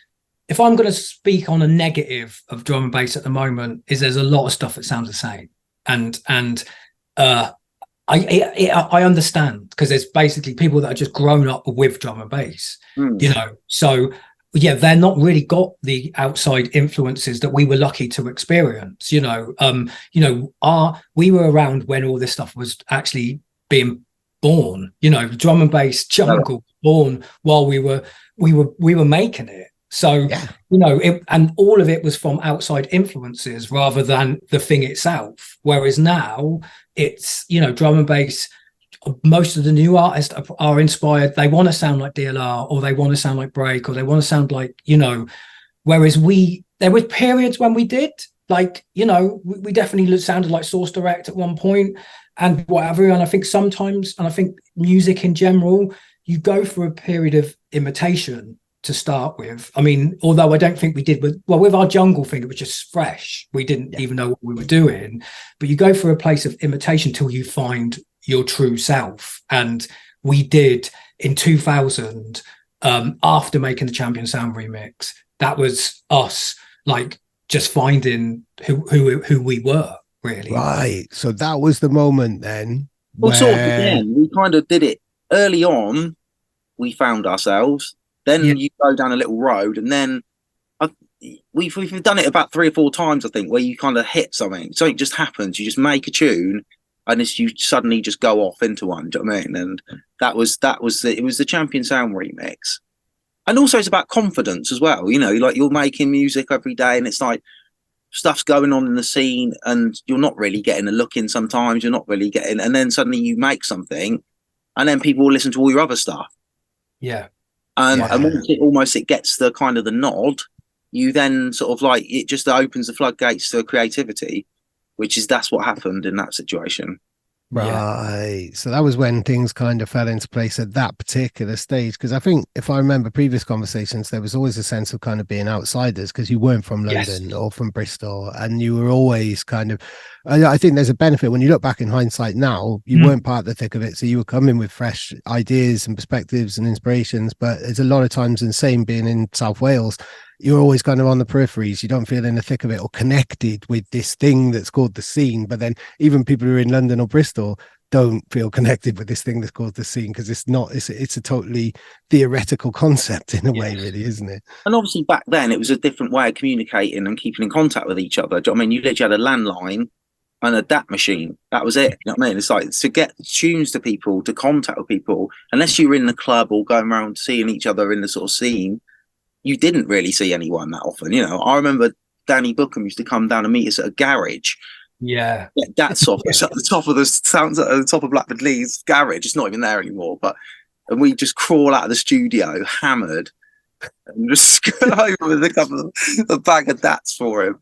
Speaker 1: If I'm going to speak on a negative of drum and bass at the moment, is there's a lot of stuff that sounds the same, and I understand, because there's basically people that are just grown up with drum and bass, so. Yeah, they're not really got the outside influences that we were lucky to experience. We were around when all this stuff was actually being born. Drum and bass jungle born while we were making it. So and all of it was from outside influences rather than the thing itself. Whereas now it's drum and bass. Most of the new artists are inspired. They want to sound like DLR, or they want to sound like Break, or they want to sound like, whereas there were periods when we did, like, we definitely sounded like Source Direct at one point and whatever. And I think sometimes, and I think music in general, you go through a period of imitation to start with. I mean, although I don't think we did with our jungle thing, it was just fresh. We didn't even know what we were doing, but you go through a place of imitation till you find your true self. And we did in 2000, after making the Champion Sound remix, that was us like just finding who we were, really.
Speaker 3: Right. So that was the moment then.
Speaker 2: Well, sort of again, we kind of did it early on. We found ourselves. Then you go down a little road, and then we've done it about 3 or 4 times, I think, where you kind of hit something. Something just happens. You just make a tune, and you suddenly just go off into one. Do you know what I mean? And it was the Champion Sound remix. And also it's about confidence as well. Like you're making music every day, and it's like stuff's going on in the scene, and you're not really getting a look in sometimes. You're not really getting, and then suddenly you make something, and then people will listen to all your other stuff.
Speaker 1: Yeah.
Speaker 2: And once it gets the kind of the nod, you then sort of like, it just opens the floodgates to creativity. that's what happened in that situation.
Speaker 3: Right. So that was when things kind of fell into place at that particular stage. Because I think if I remember previous conversations, there was always a sense of kind of being outsiders because you weren't from London or from Bristol, and you were always kind of. I think there's a benefit when you look back in hindsight now, you weren't part of the thick of it. So you were coming with fresh ideas and perspectives and inspirations. But there's a lot of times, and same being in South Wales, you're always kind of on the peripheries. You don't feel in the thick of it or connected with this thing that's called the scene. But then even people who are in London or Bristol don't feel connected with this thing that's called the scene because it's a totally theoretical concept in a way, really, isn't it?
Speaker 2: And obviously back then it was a different way of communicating and keeping in contact with each other. Do you know what I mean? You literally had a landline and a DAT machine. That was it. You know what I mean? It's like to get tunes to people, to contact with people, unless you were in the club or going around seeing each other in the sort of scene, you didn't really see anyone that often. You know, I remember Danny Bookham used to come down and meet us at a garage.
Speaker 1: Yeah.
Speaker 2: That's off. It's at the top of the sounds at the top of Blackford Lee's garage. It's not even there anymore. And we just crawl out of the studio hammered and just go over with a bag of DATs for him.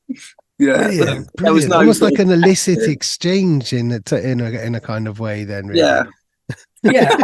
Speaker 2: Yeah,
Speaker 3: brilliant.
Speaker 2: There was no
Speaker 3: almost like an illicit exchange in a kind of way. Then, really.
Speaker 2: Yeah.
Speaker 1: Yeah,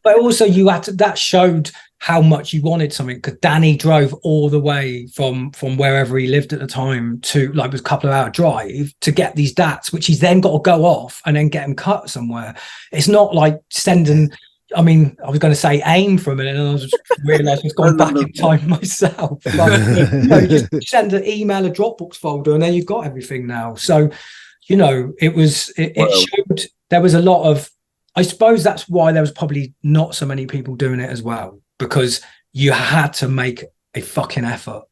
Speaker 1: but also you had to, that showed how much you wanted something, because Danny drove all the way from wherever he lived at the time to, like, it was a couple of hour drive to get these DATs, which he's then got to go off and then get them cut somewhere. It's not like sending. I mean, I was going to say AIM for a minute, and I just realised I've gone back in time myself. Like, just send an email, a Dropbox folder, and then you've got everything now. So, you know, it showed there was a lot of. I suppose that's why there was probably not so many people doing it as well, because you had to make a fucking effort,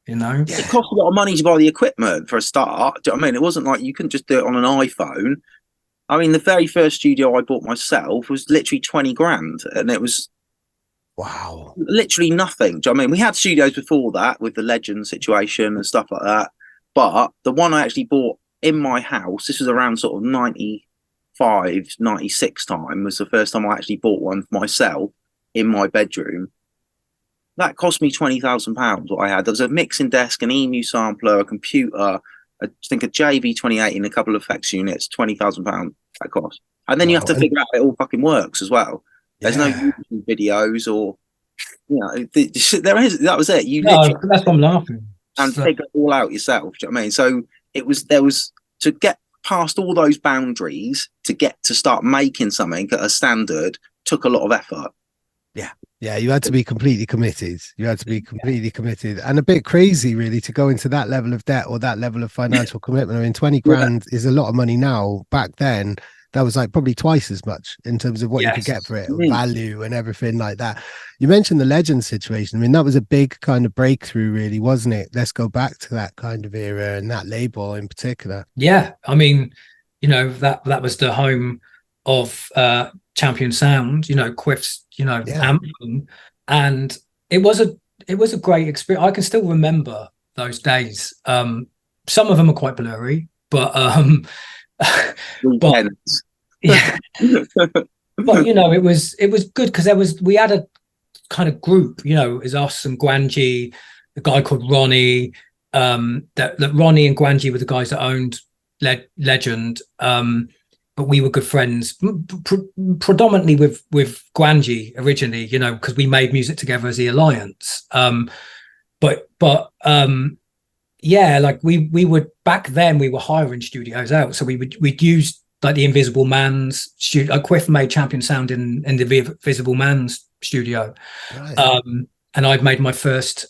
Speaker 1: you know?
Speaker 2: It cost a lot of money to buy the equipment for a start. Do you know what I mean? It wasn't like you couldn't just do it on an iPhone. I mean, the very first studio I bought myself was literally 20 grand, and it was literally nothing. Do you know what I mean? We had studios before that with the Legend situation and stuff like that, but the one I actually bought in my house, this was around sort of 96 time, was the first time I actually bought one for myself in my bedroom. That cost me £20,000. What I had, there was a mixing desk, an EMU sampler, a computer, I think a JV28 and a couple of effects units. £20,000 that cost, and then you have to figure out how it all fucking works as well. There's no YouTube videos, or you know, there is. That was it.
Speaker 1: That's what I'm laughing.
Speaker 2: And figure it all out yourself. Do you know what I mean? So there was to get past all those boundaries to get to start making something at a standard took a lot of effort.
Speaker 3: Yeah, you had to be completely committed. Committed, and a bit crazy, really, to go into that level of debt or that level of financial commitment. I mean, 20 grand is a lot of money now. Back then, that was like probably twice as much in terms of what you could get for it, value and everything like that. You mentioned the Legend situation. I mean, that was a big kind of breakthrough, really, wasn't it? Let's go back to that kind of era and that label in particular. Yeah,
Speaker 1: I mean, you know, that was the home of Champion Sound, you know, Quiff's, you know, anthem, and it was a great experience. I can still remember those days. Some of them are quite blurry, but but yeah, but you know, it was good because we had a kind of group, you know, is us and Gwanji, a guy called Ronnie. That Ronnie and Gwanji were the guys that owned Legend. But we were good friends, predominantly with Gwanji originally, you know, because we made music together as the Alliance. But yeah, like we would, back then we were hiring studios out, so we'd use like the Invisible Man's studio. Quiff made Champion Sound in the Invisible Man's studio, right. And I'd made my first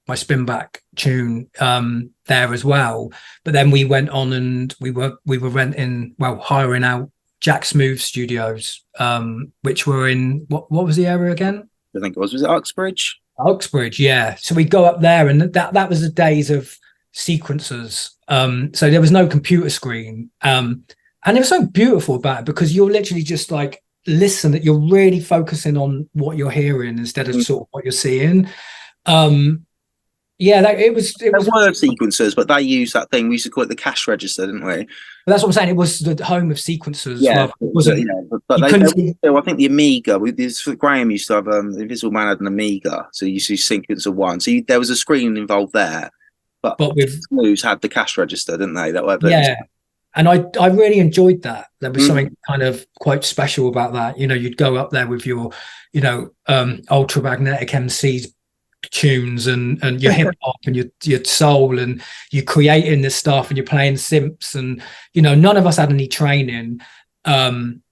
Speaker 1: my Spinback tune there as well. But then we went on and we were hiring out Jack Smooth Studios, which were in what was the area again?
Speaker 2: I think it was it Uxbridge?
Speaker 1: Uxbridge, yeah. So we'd go up there, and that was the days of sequencers. So there was no computer screen. And it was so beautiful about it, because you're literally just like, listen, that you're really focusing on what you're hearing instead of sort of what you're seeing. Yeah, it was
Speaker 2: word sequencers, but they used that thing. We used to call it the cash register, didn't we?
Speaker 1: That's what I'm saying. It was the home of sequencers.
Speaker 2: Yeah, but I think the Amiga. Graham used to have the Invisible Man had an Amiga, so you used to use sequencer one. So there was a screen involved there, but with Smooths had the cash register, didn't they?
Speaker 1: And I really enjoyed that. There was something kind of quite special about that. You know, you'd go up there with your, you know, ultramagnetic MCs tunes and your hip hop and your soul, and you're creating this stuff and you're playing synths, and you know, none of us had any training. And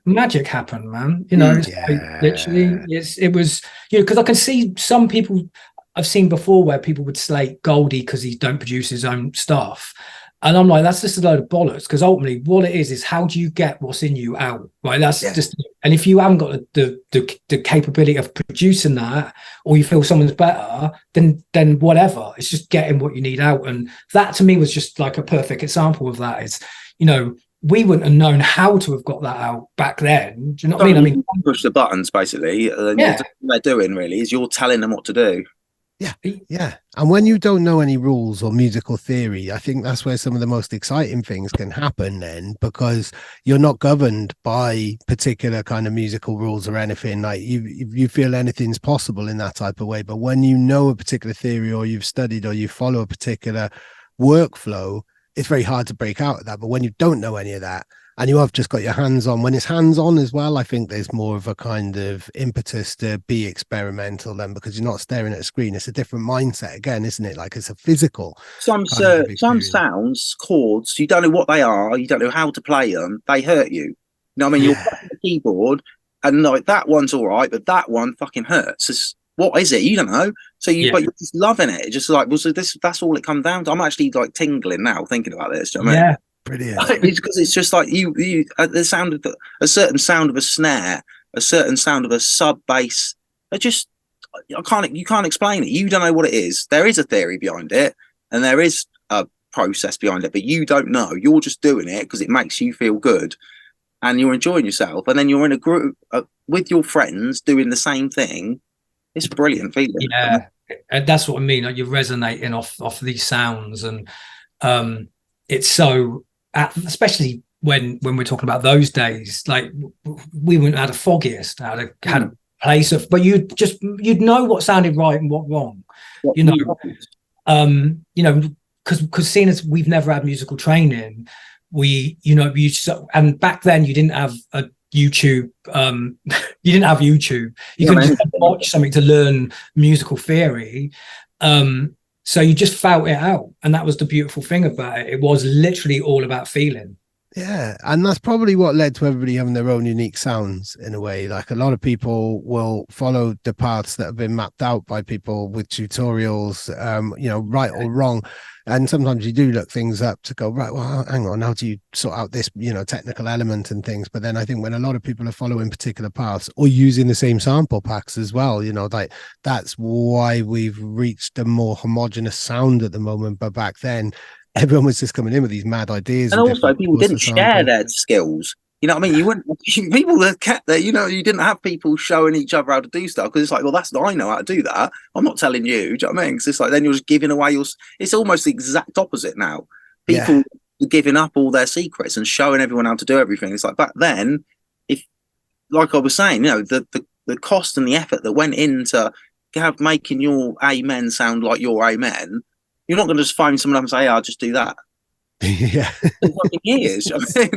Speaker 1: magic happened, man. You know, literally, it was, you know, because I can see some people I've seen before where people would slate Goldie because he don't produce his own stuff. And I'm like, that's just a load of bollocks, because ultimately what it is how do you get what's in you out, right? That's just, and if you haven't got the capability of producing that, or you feel someone's better, then whatever, it's just getting what you need out. And that to me was just like a perfect example of that. It's, you know, we wouldn't have known how to have got that out back then. Do you know what I mean? I mean,
Speaker 2: push the buttons basically. What they're doing really is you're telling them what to do.
Speaker 3: Yeah. And when you don't know any rules or musical theory, I think that's where some of the most exciting things can happen then, because you're not governed by particular kind of musical rules or anything. Like you feel anything's possible in that type of way. But when you know a particular theory, or you've studied, or you follow a particular workflow, it's very hard to break out of that. But when you don't know any of that, and you have just got your hands on, when it's hands on as well, I think there's more of a kind of impetus to be experimental then, because you're not staring at a screen. It's a different mindset again, isn't it? Like it's a physical.
Speaker 2: Some sounds, chords, you don't know what they are, you don't know how to play them, they hurt you. You know what I mean? You're playing the keyboard and like that one's all right, but that one fucking hurts. What is it? You don't know. So but you're just loving it. It's just like, well, so that's all it comes down to. I'm actually like tingling now thinking about this. Do you know what I mean?
Speaker 3: Brilliant.
Speaker 2: It's because it's just like you the sound of a certain sound of a snare, a certain sound of a sub bass. You can't explain it. You don't know what it is. There is a theory behind it, and there is a process behind it, but you don't know. You're just doing it because it makes you feel good, and you're enjoying yourself. And then you're in a group with your friends doing the same thing. It's a brilliant feeling.
Speaker 1: Yeah, and that's what I mean. Like you're resonating off these sounds, and it's so. Especially when we're talking about those days, like we wouldn't have had a foggiest, had a place of, but you'd know what sounded right and what wrong, you know, because seeing as we've never had musical training, and back then you didn't have a YouTube, you couldn't just watch something to learn musical theory. So you just felt it out. And that was the beautiful thing about it. It was literally all about feeling.
Speaker 3: Yeah. And that's probably what led to everybody having their own unique sounds in a way. Like a lot of people will follow the paths that have been mapped out by people with tutorials, you know, right or wrong. And sometimes you do look things up to go, right, well, hang on, how do you sort out this, you know, technical element and things? But then I think when a lot of people are following particular paths or using the same sample packs as well, you know, like that's why we've reached a more homogenous sound at the moment. But back then, everyone was just coming in with these mad ideas.
Speaker 2: And also people didn't share their skills. You know what I mean? You wouldn't, people that kept there, you know, you didn't have people showing each other how to do stuff, because it's like, well, I know how to do that. I'm not telling you. Do you know what I mean? Because it's like, then you're just giving away it's almost the exact opposite now. People are giving up all their secrets and showing everyone how to do everything. It's like back then, if, like I was saying, you know, the cost and the effort that went into making your amen sound like your amen, you're not going to just phone someone up and say, I'll just do that.
Speaker 3: Yeah.
Speaker 2: Years. I mean,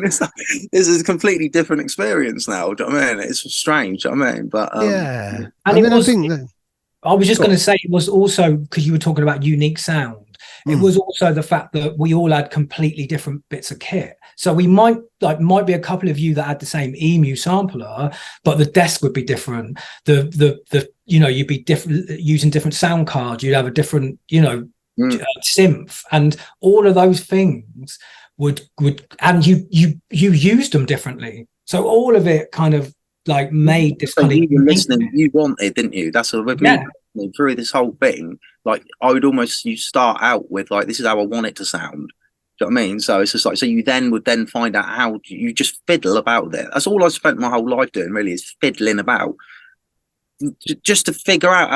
Speaker 2: it's a completely different experience now. Do you know what I mean? It's strange. Do you know what I mean? But
Speaker 1: and I was just going to say, it was also because you were talking about unique sound. It was also the fact that we all had completely different bits of kit. So we might be a couple of you that had the same EMU sampler, but the desk would be different. The you know, you'd be different using different sound cards. You'd have a different, you know, synth, and all of those things would and you used them differently, so all of it kind of like made this kind of,
Speaker 2: you were listening, you wanted, didn't you? That's what with me through this whole thing. Like I would almost, you start out with like, this is how I want it to sound. Do you know what I mean? So it's just like, so you then would then find out how you just fiddle about it. That's all I spent my whole life doing, really, is fiddling about just to figure out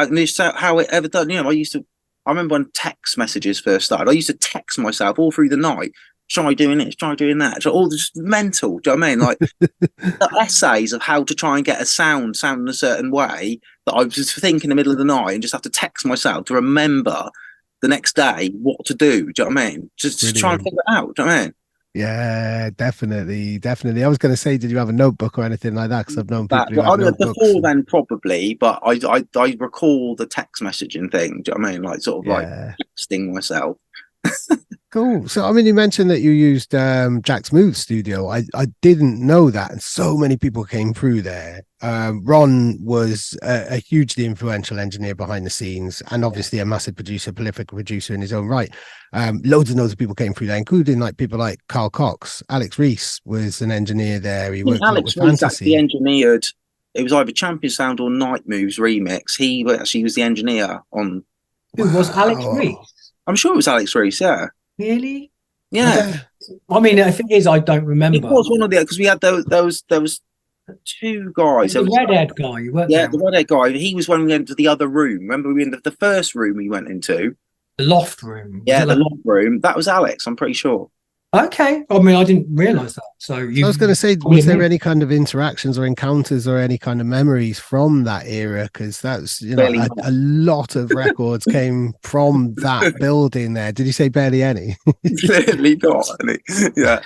Speaker 2: how it ever done. You know, I remember when text messages first started, I used to text myself all through the night, try doing this, try doing that. So all just mental, do you know what I mean? Like the essays of how to try and get a sound in a certain way that I was just thinking in the middle of the night and just have to text myself to remember the next day what to do. Do you know what I mean? Just try and
Speaker 3: Brilliant.
Speaker 2: figure it out. Do you know what I mean?
Speaker 3: Yeah, definitely. I was going to say, did you have a notebook or anything like that? Because I've known people
Speaker 2: That,
Speaker 3: who had notebooks.
Speaker 2: before then, probably, but I recall the text messaging thing. Do you know what I mean? Like sort of like texting myself.
Speaker 3: Cool. So, I mean, you mentioned that you used Jack Smooth's studio. I didn't know that, and so many people came through there. Ron was a hugely influential engineer behind the scenes, and obviously a massive producer, prolific producer in his own right. Loads and loads of people came through there, including like people like Carl Cox. Alex Reese was an engineer there. He worked a lot with
Speaker 2: Reese
Speaker 3: Fantasy.
Speaker 2: actually engineered. It was either Champion Sound or Night Moves remix. He actually was the engineer on.
Speaker 1: Who was Alex Reese?
Speaker 2: I'm sure it was Alex Reese. Yeah.
Speaker 1: Really?
Speaker 2: Yeah.
Speaker 1: I mean, if it is, I don't remember.
Speaker 2: It was one of the, because we had there was two guys.
Speaker 1: The redhead guy. You weren't there.
Speaker 2: The redhead guy. He was when we went to the other room. Remember, we were in the first room we went into.
Speaker 1: The loft room.
Speaker 2: Yeah, the loft room. That was Alex. I'm pretty sure.
Speaker 1: Okay. I mean, I didn't realise that. So
Speaker 3: I was going to say, was there any kind of interactions or encounters or any kind of memories from that era? Because that's, you know, a lot of records came from that building there. Did you say barely any?
Speaker 2: Clearly not any. Yeah.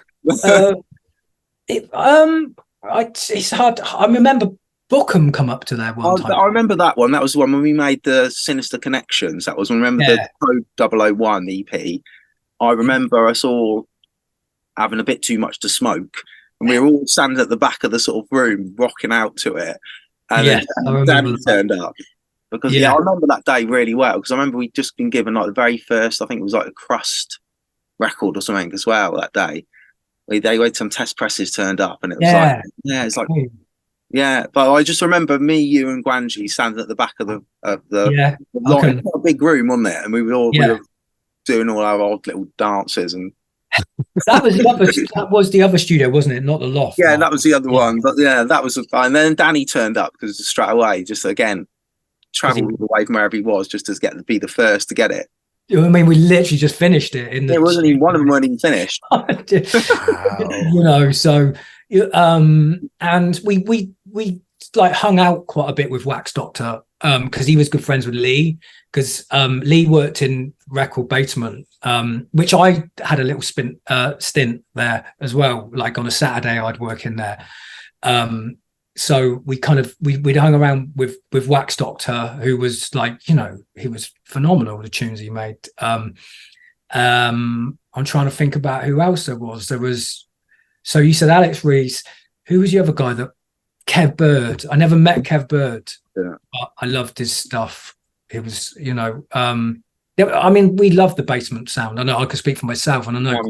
Speaker 1: It's hard. I remember Bookham come up to there one time.
Speaker 2: I remember that one. That was the one when we made the Sinister Connections. That was, remember the Code 001 EP. I remember us all having a bit too much to smoke, and we were all standing at the back of the sort of room rocking out to it, and then Danny turned up because I remember that day really well, because I remember we'd just been given like the very first, I think it was like a Crust record or something as well that day. They had some test presses turned up, and it was it's like but I just remember me, you and Gwanji standing at the back of the line. A big room, wasn't it? And we were all we were doing all our odd little dances, and
Speaker 1: that was the other studio, wasn't it? Not the loft.
Speaker 2: Yeah, that was the other one. But yeah, that was fine. Then Danny turned up because straight away, just again, travelled away from wherever he was just to be the first to get it.
Speaker 1: I mean, we literally just finished it.
Speaker 2: It wasn't even, one of them weren't even finished.
Speaker 1: You know, so and we like hung out quite a bit with Wax Doctor because he was good friends with Lee, because Lee worked in Record Basement, which I had a little stint there as well. Like on a Saturday, I'd work in there. So we'd hung around with Wax Doctor, who was like, you know, he was phenomenal, the tunes he made. I'm trying to think about who else there was. So you said Alex Reese. Who was the other guy? Kev Bird. I never met Kev Bird, but I loved his stuff. It was, you know, I mean, we loved the Basement sound. I know I could speak for myself, and I know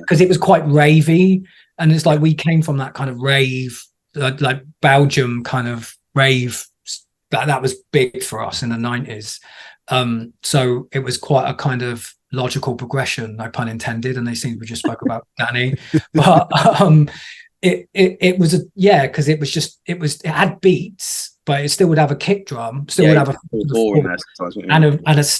Speaker 1: because it was quite ravey, and it's like we came from that kind of rave, like Belgium kind of rave. That was big for us in the 90s. So it was quite a kind of logical progression, no pun intended. And they seem we just spoke about Danny, but it was because it had beats, but it still would have a kick drum, would have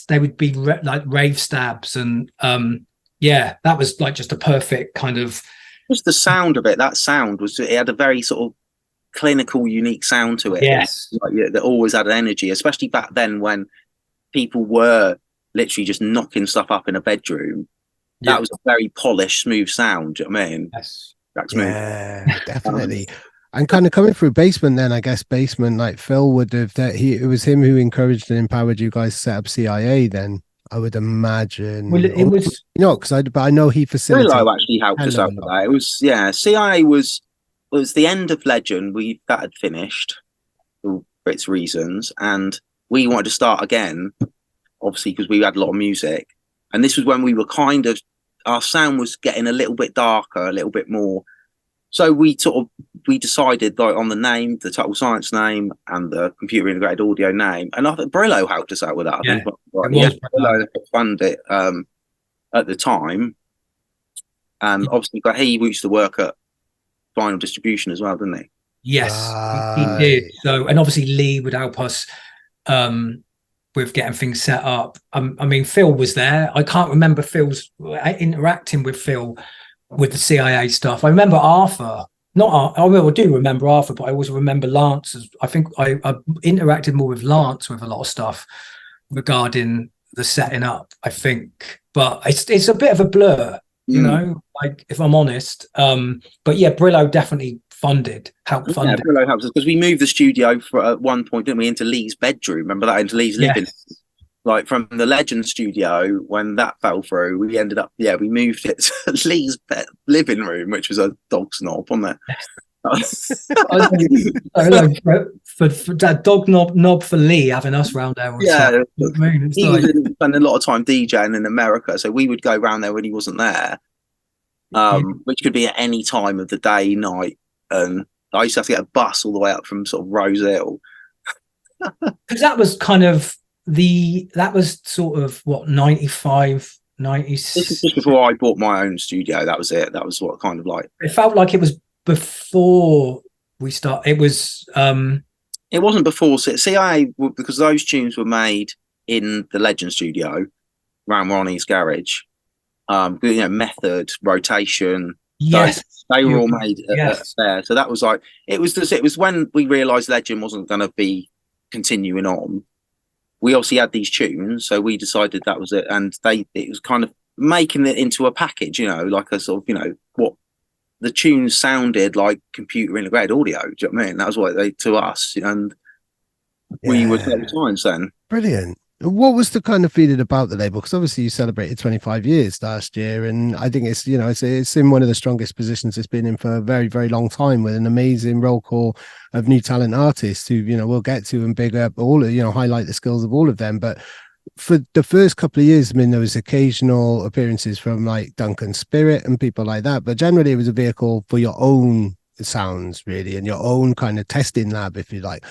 Speaker 1: they would be like rave stabs, and that was like just a perfect kind of,
Speaker 2: just the sound of it. That sound it had a very sort of clinical, unique sound to it.
Speaker 1: Yes,
Speaker 2: that always had an energy, especially back then when people were literally just knocking stuff up in a bedroom. That was a very polished, smooth sound. Do you know what I mean?
Speaker 1: Yes.
Speaker 3: Yeah, definitely. And kind of coming through Basement, then I guess Basement, like Phil would have, it was him who encouraged and empowered you guys to set up CIA. Then I would imagine.
Speaker 1: Well, it was,
Speaker 3: you know, because I know he facilitated.
Speaker 2: Willow actually helped us out with that. It was CIA was the end of Legend. That had finished for its reasons, and we wanted to start again, obviously because we had a lot of music, and this was when we were kind of, our sound was getting a little bit darker, a little bit more. So we decided like on the name, the Total Science name, and the computer integrated audio name. And I think Brillo helped us out with that. I think Brillo funded it at the time. And obviously he used to work at Vinyl Distribution as well, didn't he?
Speaker 1: Yes, he did. So, and obviously Lee would help us with getting things set up. I mean, Phil was there. I can't remember Phil's interacting with Phil with the CIA stuff. I remember Arthur. I do remember Arthur, but I always remember Lance. I think I interacted more with Lance with a lot of stuff regarding the setting up, I think. But it's a bit of a blur, you know, like, if I'm honest. But yeah, Brillo definitely helped fund
Speaker 2: Yeah,
Speaker 1: it.
Speaker 2: Brillo helps us because we moved the studio at one point, didn't we, into Lee's bedroom? Remember that, into Lee's living. Like, from the Legend studio, when that fell through, we ended up, we moved it to Lee's living room, which was a dog's knob, wasn't it?
Speaker 1: For that dog knob for Lee having us round there all the time. You know what I mean?
Speaker 2: He was spending a lot of time DJing in America, so we would go round there when he wasn't there, which could be at any time of the day, night. And I used to have to get a bus all the way up from sort of Rose Hill.
Speaker 1: Because that was kind of that was sort of what, 95, 96.
Speaker 2: This is just before I bought my own studio. That was it. That was what kind of like.
Speaker 1: It felt like it was before we start. It was.
Speaker 2: It wasn't before CIA, because those tunes were made in the Legend studio, around Ronnie's garage. Method, Rotation.
Speaker 1: Yes,
Speaker 2: they were all made there. So that was like, it was when we realised Legend wasn't going to be continuing on. We obviously had these tunes, so we decided that was it, and it was kind of making it into a package, like a sort of, what the tunes sounded like, computer integrated audio. Do you know what I mean? That was what they to us, and we were at the times then.
Speaker 3: Brilliant. What was the kind of feeling about the label? Because obviously you celebrated 25 years last year, and I think it's it's in one of the strongest positions it's been in for a very, very long time, with an amazing roll call of new talent artists who we'll get to, and big up all of highlight the skills of all of them. But for the first couple of years, I mean, there was occasional appearances from like Duncan Spirit and people like that, but generally it was a vehicle for your own sounds, really, and your own kind of testing lab, if you like.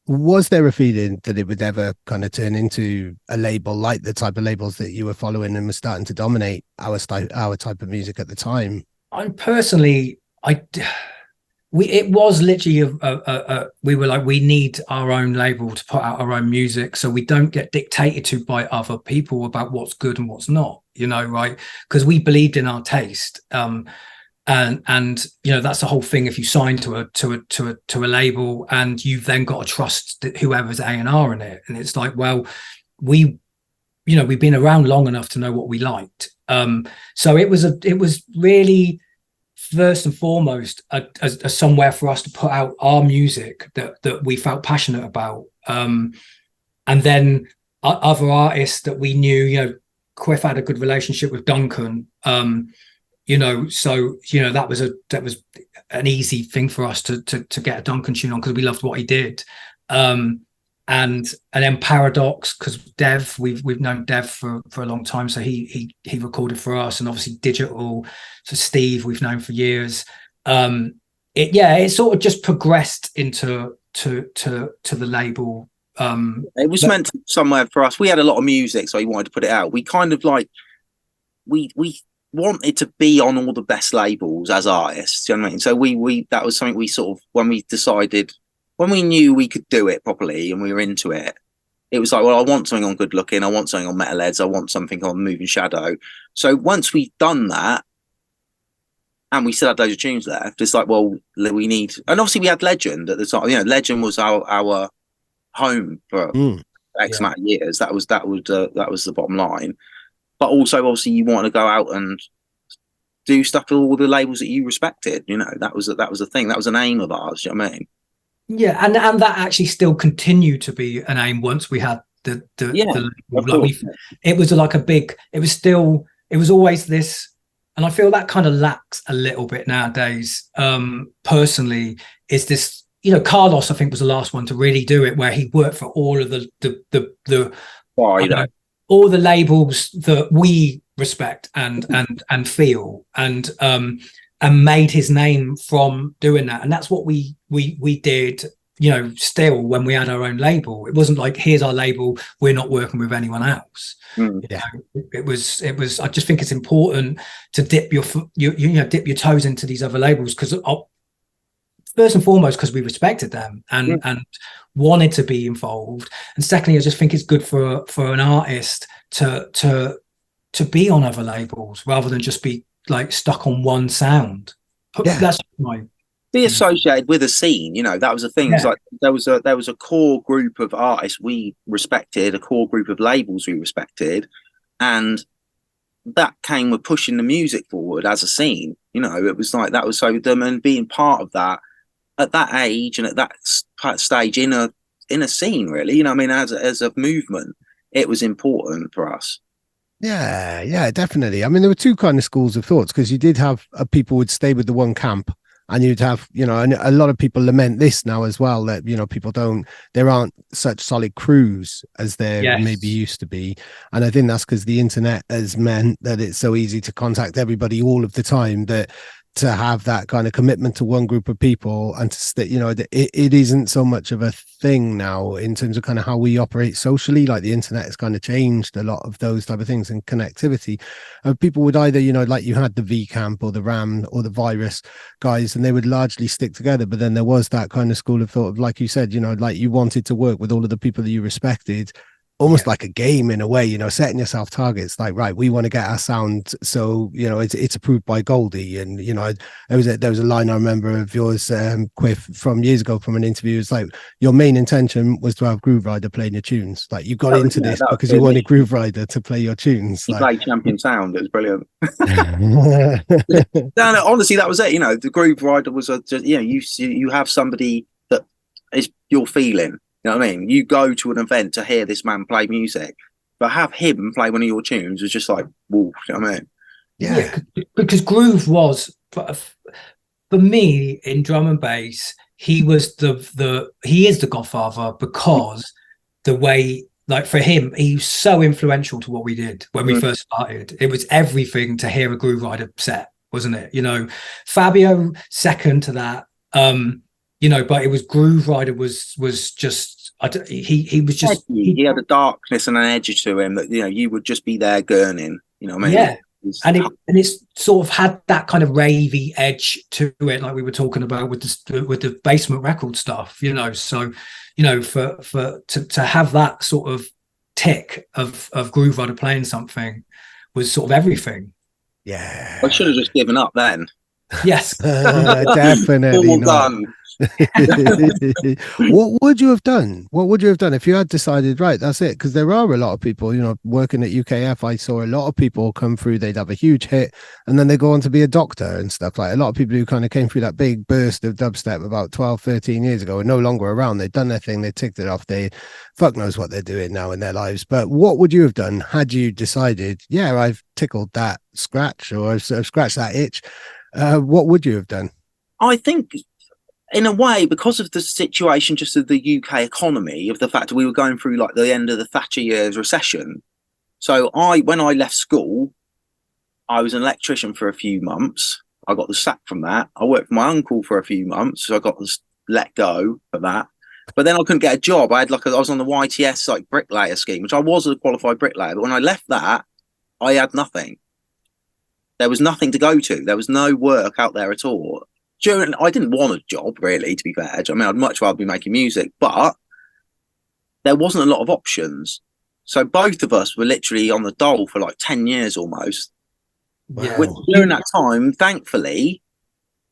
Speaker 3: Was there a feeling that it would ever kind of turn into a label like the type of labels that you were following and were starting to dominate our type of music at the time?
Speaker 1: I'm personally, it was literally we were like, we need our own label to put out our own music, so we don't get dictated to by other people about what's good and what's not, right? Because we believed in our taste. And that's the whole thing. If you sign to a label, and you've then got to trust that whoever's A&R in it, and it's like, well, we've been around long enough to know what we liked. So it was really, first and foremost, a somewhere for us to put out our music that we felt passionate about, and then other artists that we knew. Quiff had a good relationship with Duncan. So that was an easy thing for us to get a Duncan tune on, because we loved what he did. And then Paradox, because Dev, we've known Dev for a long time, so he recorded for us. And obviously Digital, so Steve we've known for years. It sort of just progressed into the label.
Speaker 2: It was meant to somewhere for us. We had a lot of music, so we wanted to put it out. We kind of like we wanted to be on all the best labels as artists. Do you know what I mean? So we that was something we sort of, when we knew we could do it properly and we were into it, it was like, well, I want something on Good Looking, I want something on Metalheadz, I want something on Moving Shadow. So once we've done that, and we still had those tunes left, it's like, well, we need, and obviously we had Legend at the time. Legend was our home for X amount of years. That was the bottom line. But also, obviously, you want to go out and do stuff with all the labels that you respected. That was the thing. That was an aim of ours. Do you know what I mean?
Speaker 1: Yeah, and that actually still continued to be an aim once we had the it was like a big. It was always this, and I feel that kind of lacks a little bit nowadays. Personally, is this, Carlos, I think, was the last one to really do it, where he worked for all of all the labels that we respect and feel, and made his name from doing that. And that's what we did, still, when we had our own label. It wasn't like, here's our label, we're not working with anyone else. It was I just think it's important to dip your toes into these other labels, because first and foremost, because we respected them and wanted to be involved, and secondly, I just think it's good for an artist to be on other labels rather than just be like stuck on one sound. That's my
Speaker 2: be associated with a scene. You know, that was the thing. It was like there was a core group of artists we respected, a core group of labels we respected, and that came with pushing the music forward as a scene. You know, it was like that was so them, and being part of that at that age and at that stage in a scene, really. You know, I mean, as a movement, it was important for us.
Speaker 3: Yeah, definitely. I mean, there were two kind of schools of thoughts, because you did have people would stay with the one camp, and you'd have, you know, and a lot of people lament this now as well, that, you know, there aren't such solid crews as there maybe used to be. And I think that's because the internet has meant that it's so easy to contact everybody all of the time, that to have that kind of commitment to one group of people and to stay, you know, it isn't so much of a thing now in terms of kind of how we operate socially. Like the internet has kind of changed a lot of those type of things, and connectivity. People would either, you know, like you had the V Camp or the Ram or the Virus guys, and they would largely stick together. But then there was that kind of school of thought of, like you said, you know, like you wanted to work with all of the people that you respected, almost like a game in a way, you know, setting yourself targets like, right, we want to get our sound, so, you know, it's approved by Goldie. And, you know, there was a line I remember of yours, Quiff, from years ago from an interview. It's like, your main intention was to have Groove Rider playing your tunes. Like, you got into this because you wanted Groove Rider to play your tunes.
Speaker 2: He played Champion Sound. It was brilliant. No, honestly, that was it. You know, the Groove Rider was you know, you have somebody that is your feeling. You know what I mean? You go to an event to hear this man play music, but have him play one of your tunes was just like, whoa, you know what I mean?
Speaker 1: Yeah, because Groove was, for me, in drum and bass, he was he is the godfather, because the way, like, for him, he's so influential to what we did when we first started. It was everything to hear a Groove Rider set, wasn't it? You know, Fabio second to that. You know, but it was Groove Rider was just, he was just,
Speaker 2: he had a darkness and an edge to him that, you know, you would just be there gurning, you know what I mean?
Speaker 1: Yeah. And it's sort of had that kind of ravey edge to it, like we were talking about with the basement record stuff, you know. So, you know, to have that sort of tick of Groove Rider playing something was sort of everything.
Speaker 3: Yeah,
Speaker 2: I should have just given up then.
Speaker 1: Yes.
Speaker 3: Definitely not. What would you have done? What would you have done if you had decided, right, that's it? Because there are a lot of people, you know, working at UKF, I saw a lot of people come through, they'd have a huge hit and then they go on to be a doctor and stuff. Like a lot of people who kind of came through that big burst of dubstep about 12, 13 years ago are no longer around. They've done their thing, they ticked it off, they fuck knows what they're doing now in their lives. But what would you have done had you decided, yeah, I've tickled that scratch, or I've sort of scratched that itch? What would you have done? I
Speaker 2: think, in a way, because of the situation just of the UK economy, of the fact that we were going through like the end of the Thatcher years recession. So when I left school, I was an electrician for a few months. I got the sack from that. I worked for my uncle for a few months, so I got let go for that. But then I couldn't get a job. I was on the YTS like bricklayer scheme, which I was a qualified bricklayer. But when I left that, I had nothing. There was nothing to go to. There was no work out there at all. I didn't want a job, really, to be fair. I mean, I'd much rather be making music, but there wasn't a lot of options. So both of us were literally on the dole for like 10 years almost.
Speaker 1: Yeah.
Speaker 2: During that time, thankfully,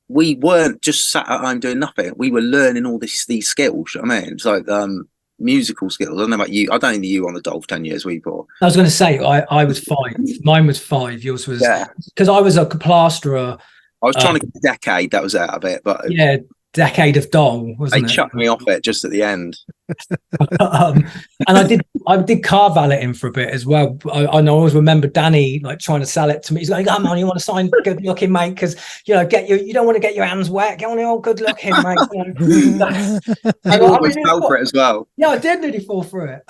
Speaker 2: we weren't just sat at home doing nothing. We were learning all these skills. You know what I mean? It's like musical skills. I don't know about you. I don't think you were on the dole for 10 years, were you, Paul?
Speaker 1: I was going to say, I was 5. Mine was 5. Yours was, because I was a plasterer.
Speaker 2: I was trying to get a decade, that was out of it, but
Speaker 1: decade of dole, wasn't it?
Speaker 2: They chucked me off it just at the end.
Speaker 1: And I did car valeting for a bit as well. I always remember Danny like trying to sell it to me. He's like, "Come on, you want to sign good looking, mate? Because you know, you don't want to get your hands wet. Get on the old good looking, mate." You know?
Speaker 2: I always fell for it as well.
Speaker 1: Yeah, I did nearly fall for it.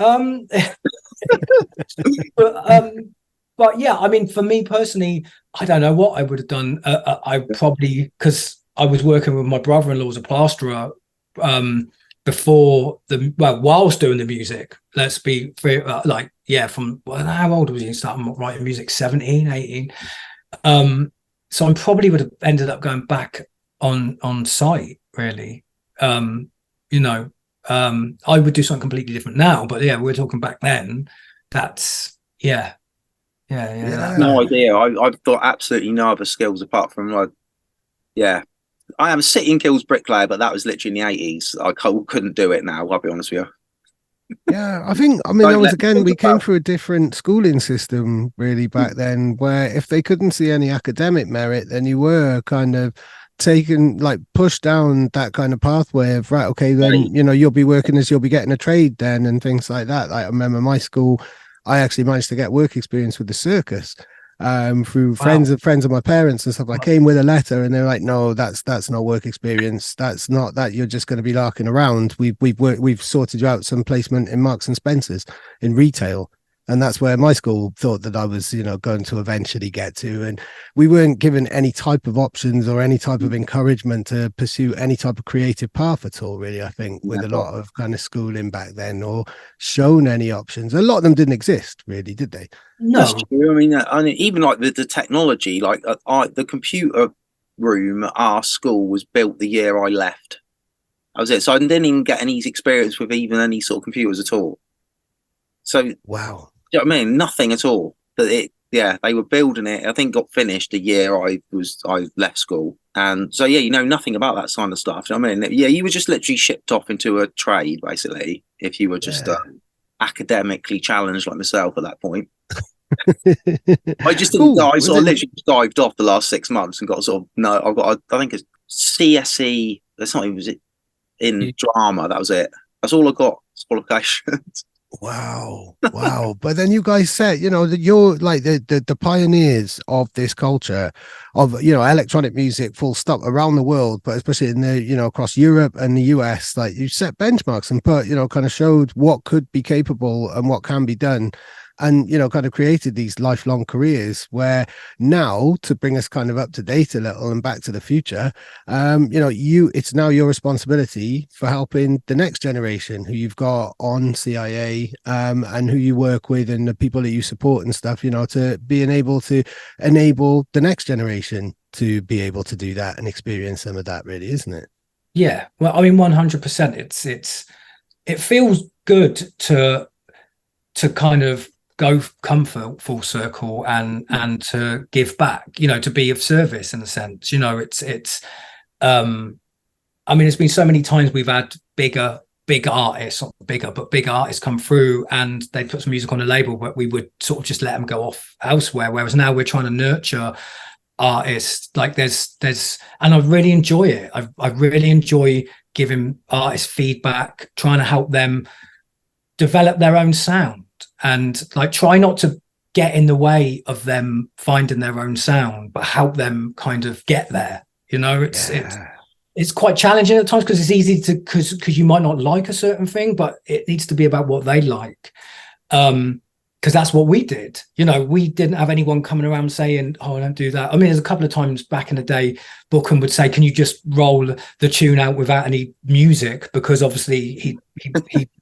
Speaker 1: But yeah, I mean, for me personally, I don't know what I would have done. I probably, because I was working with my brother-in-law as a plasterer whilst doing the music. Let's be fair, how old was he starting writing music? 17, 18. So I probably would have ended up going back on site, really. I would do something completely different now, but yeah, we're talking back then. That's yeah.
Speaker 2: No idea. I've got absolutely no other skills apart from I am a City and Guilds bricklayer, but that was literally in the 80s. I couldn't do it now, I'll be honest with you.
Speaker 3: Yeah, I mean, that was, again, we came through a different schooling system really back then, where if they couldn't see any academic merit, then you were kind of taken, like, pushed down that kind of pathway of, right, okay, then, you'll be working as you'll be getting a trade then and things like that. Like, I remember my school, I actually managed to get work experience with the circus. Through friends of my parents and stuff. I came with a letter and they're like, no, that's not work experience. That's not that. You're just going to be larking around. We've sorted you out some placement in Marks and Spencer's in retail. And that's where my school thought that I was, going to eventually get to. And we weren't given any type of options or any type of encouragement to pursue any type of creative path at all, really, I think, with a lot of kind of schooling back then, or shown any options. A lot of them didn't exist, really, did they?
Speaker 2: No. That's true. I mean, even like the technology, like the computer room at our school was built the year I left. That was it. So I didn't even get any experience with even any sort of computers at all. So
Speaker 3: wow.
Speaker 2: Do you know what I mean? Nothing at all. But they were building it. I think got finished the year I left school, and so nothing about that kind of stuff. Do you know what I mean? Yeah, you were just literally shipped off into a trade basically if you were just academically challenged like myself at that point. I just didn't. I sort of literally dived off the last 6 months and got I've got I think it's CSE. That's not even, was it in drama? That was it. That's all I got. Qualifications.
Speaker 3: Wow. But then you guys said, that you're like the pioneers of this culture of, electronic music, full stop, around the world, but especially in the, across Europe and the US. Like, you set benchmarks and put, kind of showed what could be capable and what can be done. And, kind of created these lifelong careers where now, to bring us kind of up to date a little and back to the future, it's now your responsibility for helping the next generation who you've got on CIA, and who you work with and the people that you support and stuff, to being able to enable the next generation to be able to do that and experience some of that, really, isn't it?
Speaker 1: Yeah. Well, I mean, 100%. It feels good to kind of come full circle and to give back, to be of service in a sense. It's I mean, it's been so many times we've had big artists, not bigger, but big artists come through and they put some music on a label, but we would sort of just let them go off elsewhere. Whereas now we're trying to nurture artists. Like there's and I really enjoy it. I really enjoy giving artists feedback, trying to help them develop their own sound. And like try not to get in the way of them finding their own sound, but help them kind of get there. It's quite challenging at times because it's easy to because you might not like a certain thing, but it needs to be about what they like. Because that's what we did. We didn't have anyone coming around saying, "Oh, don't do that." I mean, there's a couple of times back in the day, Bookham would say, "Can you just roll the tune out without any music?" Because obviously he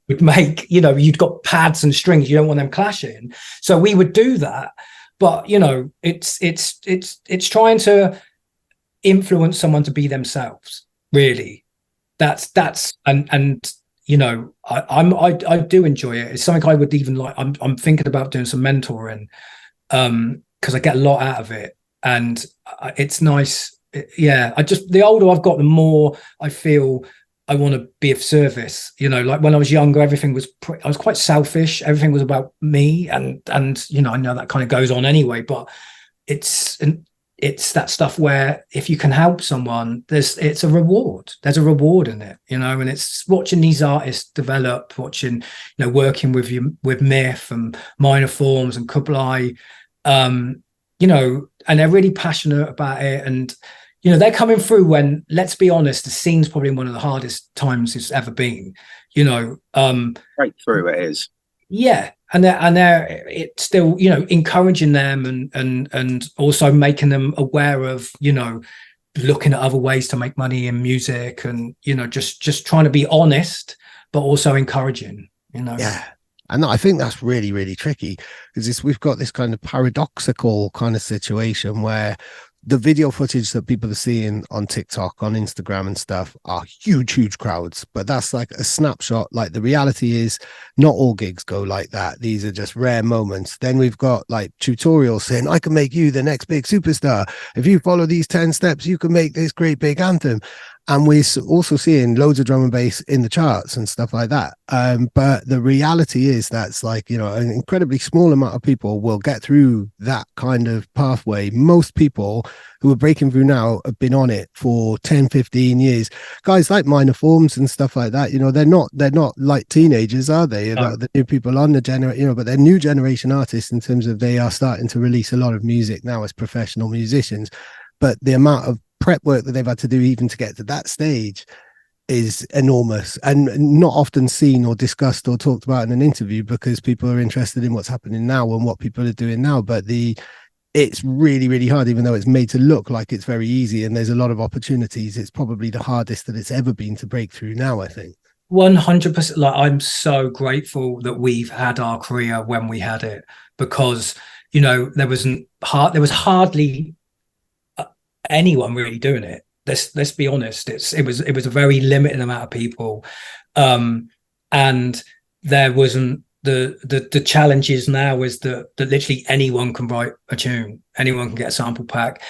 Speaker 1: would make, you'd got pads and strings, you don't want them clashing. So we would do that. But it's trying to influence someone to be themselves, really. That's and I do enjoy it. It's something I would even like. I'm thinking about doing some mentoring because I get a lot out of it, and it's nice. The older I've got, the more I feel I want to be of service. Like when I was younger, everything was I was quite selfish. Everything was about me, and I know that kind of goes on anyway. But it's that stuff where if you can help someone, it's a reward. There's a reward in it, and it's watching these artists develop, working with Myth and Minor Forms and Kublai, and they're really passionate about it. And, they're coming through when, let's be honest, the scene's probably one of the hardest times it's ever been,
Speaker 2: right through it is.
Speaker 1: Yeah. And they're it's still, encouraging them and also making them aware of, looking at other ways to make money in music and, just trying to be honest, but also encouraging,
Speaker 3: Yeah. And I think that's really, really tricky because we've got this kind of paradoxical kind of situation where the video footage that people are seeing on TikTok, on Instagram and stuff are huge crowds, but that's like a snapshot. Like the reality is not all gigs go like that. These are just rare moments. Then we've got like tutorials saying, I can make you the next big superstar. If you follow these 10 steps, you can make this great big anthem. And we're also seeing loads of drum and bass in the charts and stuff like that. But the reality is that's like, an incredibly small amount of people will get through that kind of pathway. Most people who are breaking through now have been on it for 10, 15 years. Guys like Minor Forms and stuff like that, they're not like teenagers, are they?
Speaker 1: No.
Speaker 3: The new people on the generation, but they're new generation artists in terms of they are starting to release a lot of music now as professional musicians. But the amount of prep work that they've had to do even to get to that stage is enormous and not often seen or discussed or talked about in an interview because people are interested in what's happening now and what people are doing now. But it's really hard, even though it's made to look like it's very easy and there's a lot of opportunities. It's probably the hardest that it's ever been to break through now, I think.
Speaker 1: 100%. Like, I'm so grateful that we've had our career when we had it, because there was hardly anyone really doing it. Let's be honest. It was a very limited amount of people, and there wasn't the challenge is now is that literally anyone can write a tune, anyone can get a sample pack.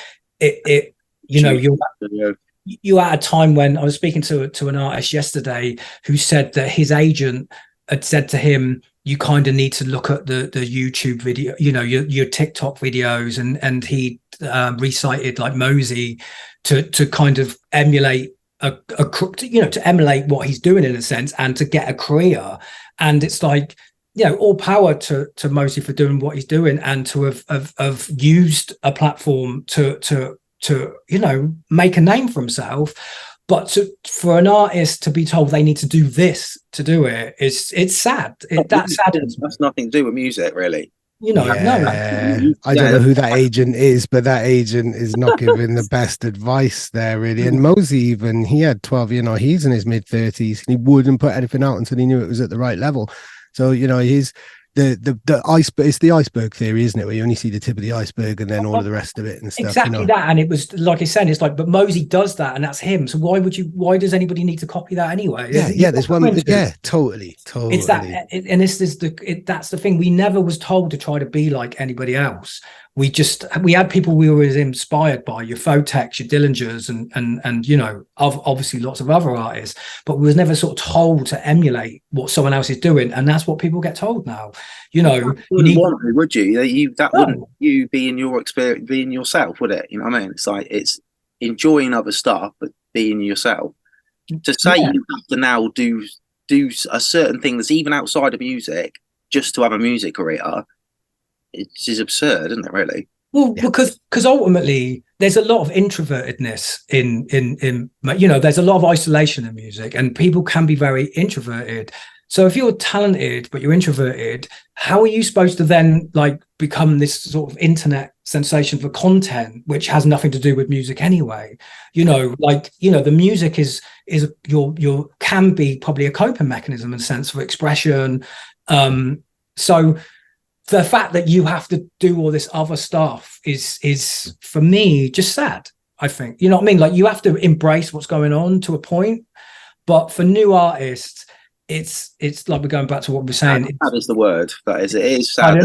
Speaker 1: You're at a time when I was speaking to an artist yesterday who said that his agent had said to him, you kind of need to look at the YouTube video, your TikTok videos, and he recited like Mosey to kind of emulate to emulate what he's doing in a sense and to get a career. And it's like, all power to Mosey for doing what he's doing and to have used a platform to make a name for himself. But for an artist to be told they need to do this to do it, it's sad. That saddens.
Speaker 2: That's nothing to do with music, really.
Speaker 1: No.
Speaker 3: I don't know who that agent is, but that agent is not giving the best advice there, really. And Mosey, even, he had 12, he's in his mid-30s. He wouldn't put anything out until he knew it was at the right level. So, he's the iceberg. It's the iceberg theory, isn't it? Where you only see the tip of the iceberg and then all of the rest of it and stuff.
Speaker 1: Exactly that. And it was like I said, it's like, but Mosey does that, and that's him. So why does anybody need to copy that anyway?
Speaker 3: There's one. Yeah, totally.
Speaker 1: It's that, and this is that's the thing. We never was told to try to be like anybody else. We had people we were inspired by, your Fotex, your Dillingers, and obviously lots of other artists, but we was never sort of told to emulate what someone else is doing, and that's what people get told now.
Speaker 2: Would you? Wouldn't you be in your experience, being yourself, would it? You know what I mean? It's like, it's enjoying other stuff, but being yourself. To say you have to now do a certain thing that's even outside of music just to have a music career, it's just absurd, isn't it, really?
Speaker 1: Well, because ultimately there's a lot of introvertedness in there's a lot of isolation in music, and people can be very introverted. So if you're talented but you're introverted, how are you supposed to then like become this sort of internet sensation for content which has nothing to do with music anyway? The music is your can be probably a coping mechanism in a sense for expression. So the fact that you have to do all this other stuff is for me just sad, I think. You know what I mean? Like, you have to embrace what's going on to a point, but for new artists, it's like we're going back to what we're saying.
Speaker 2: Sad is the word. That is, it is sad.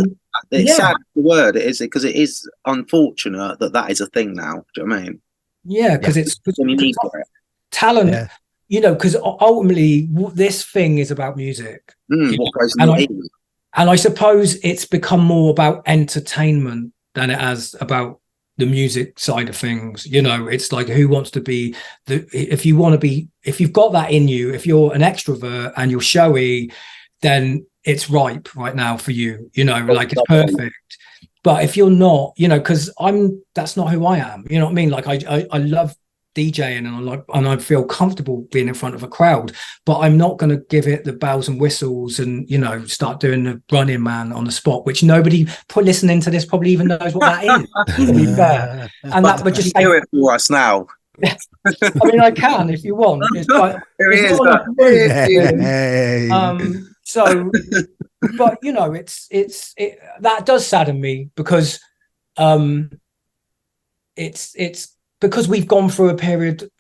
Speaker 2: It's sad, the word. It is, because it is unfortunate that is a thing now. Do you know what I mean? Yeah, because it's
Speaker 1: talent. Because ultimately this thing is about music. And I suppose it's become more about entertainment than it has about the music side of things. It's like, who wants to be if you've got that in you, if you're an extrovert and you're showy, then it's ripe right now for you, like it's perfect. But if you're not, because that's not who I am. You know what I mean? Like, I love DJing and I feel comfortable being in front of a crowd, but I'm not going to give it the bells and whistles and start doing the Running Man on the spot, which nobody listening to this probably even knows what that is, to be fair. And that would just
Speaker 2: do it for us now.
Speaker 1: I mean, I can if you want. It's like, so, but it that does sadden me, because it's because we've gone through a period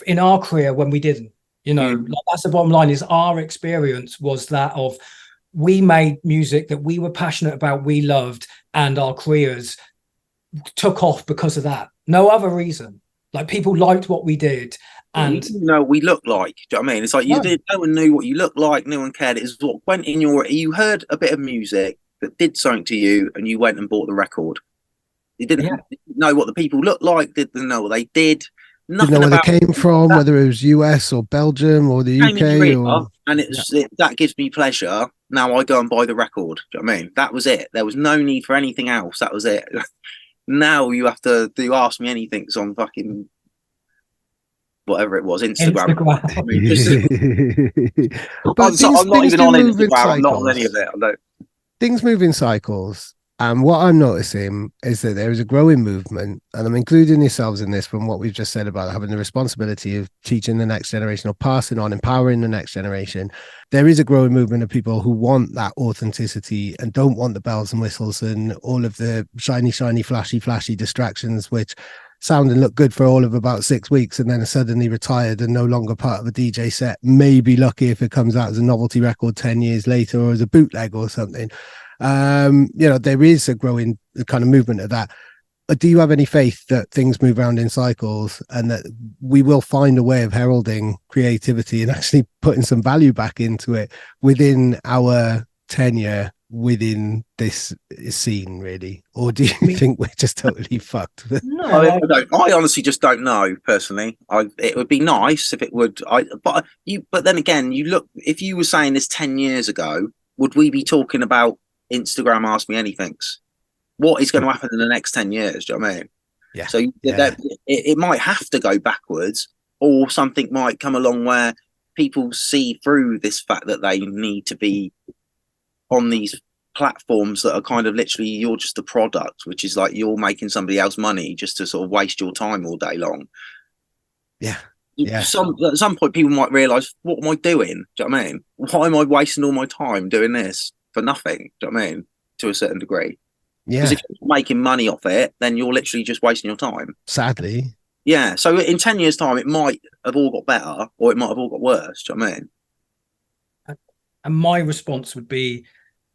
Speaker 1: in our career when we didn't, like, that's the bottom line. Is our experience was that of, we made music that we were passionate about, we loved, and our careers took off because of that. No other reason. Like, people liked what we did, and
Speaker 2: you know what we look like. Do you know what I mean? It's like no one knew what you looked like, no one cared. It was what went in you heard a bit of music that did something to you, and you went and bought the record. You didn't know what the people looked like, didn't know what they did.
Speaker 3: Nothing, didn't know where they came from, whether it was US or Belgium or the UK.
Speaker 2: And that gives me pleasure. Now I go and buy the record. Do you know what I mean? That was it. There was no need for anything else. That was it. Now you have to do Ask Me Anything's on fucking whatever it was, Instagram. I mean,
Speaker 3: but
Speaker 2: I'm not even on Instagram. I'm not on any of it. I don't.
Speaker 3: Things move in cycles. And what I'm noticing is that there is a growing movement, and I'm including yourselves in this from what we've just said about having the responsibility of teaching the next generation or passing on, empowering the next generation. There is a growing movement of people who want that authenticity and don't want the bells and whistles and all of the shiny, flashy distractions, which sound and look good for all of about 6 weeks and then are suddenly retired and no longer part of a DJ set. Maybe lucky if it comes out as a novelty record 10 years later or as a bootleg or something. There is a growing kind of movement of that. Do you have any faith that things move around in cycles and that we will find a way of heralding creativity and actually putting some value back into it within our tenure within this scene, really? Or do you think we're just totally fucked?
Speaker 2: No, I honestly just don't know personally. It would be nice if it would. But then again, you look, if you were saying this 10 years ago, would we be talking about Instagram Ask Me Anythings? What is going to happen in the next 10 years? Do you know what I mean?
Speaker 3: Yeah.
Speaker 2: So it might have to go backwards, or something might come along where people see through this fact that they need to be on these platforms that are kind of literally, you're just a product, which is like you're making somebody else money just to sort of waste your time all day long.
Speaker 3: Yeah.
Speaker 2: At some point, people might realise, what am I doing? Do you know what I mean? Why am I wasting all my time doing this for nothing? Do you know what I mean? To a certain degree.
Speaker 3: Yeah.
Speaker 2: Because if you're making money off it, then you're literally just wasting your time.
Speaker 3: Sadly.
Speaker 2: Yeah. So in 10 years' time, it might have all got better, or it might have all got worse. Do you know what I mean?
Speaker 1: And my response would be,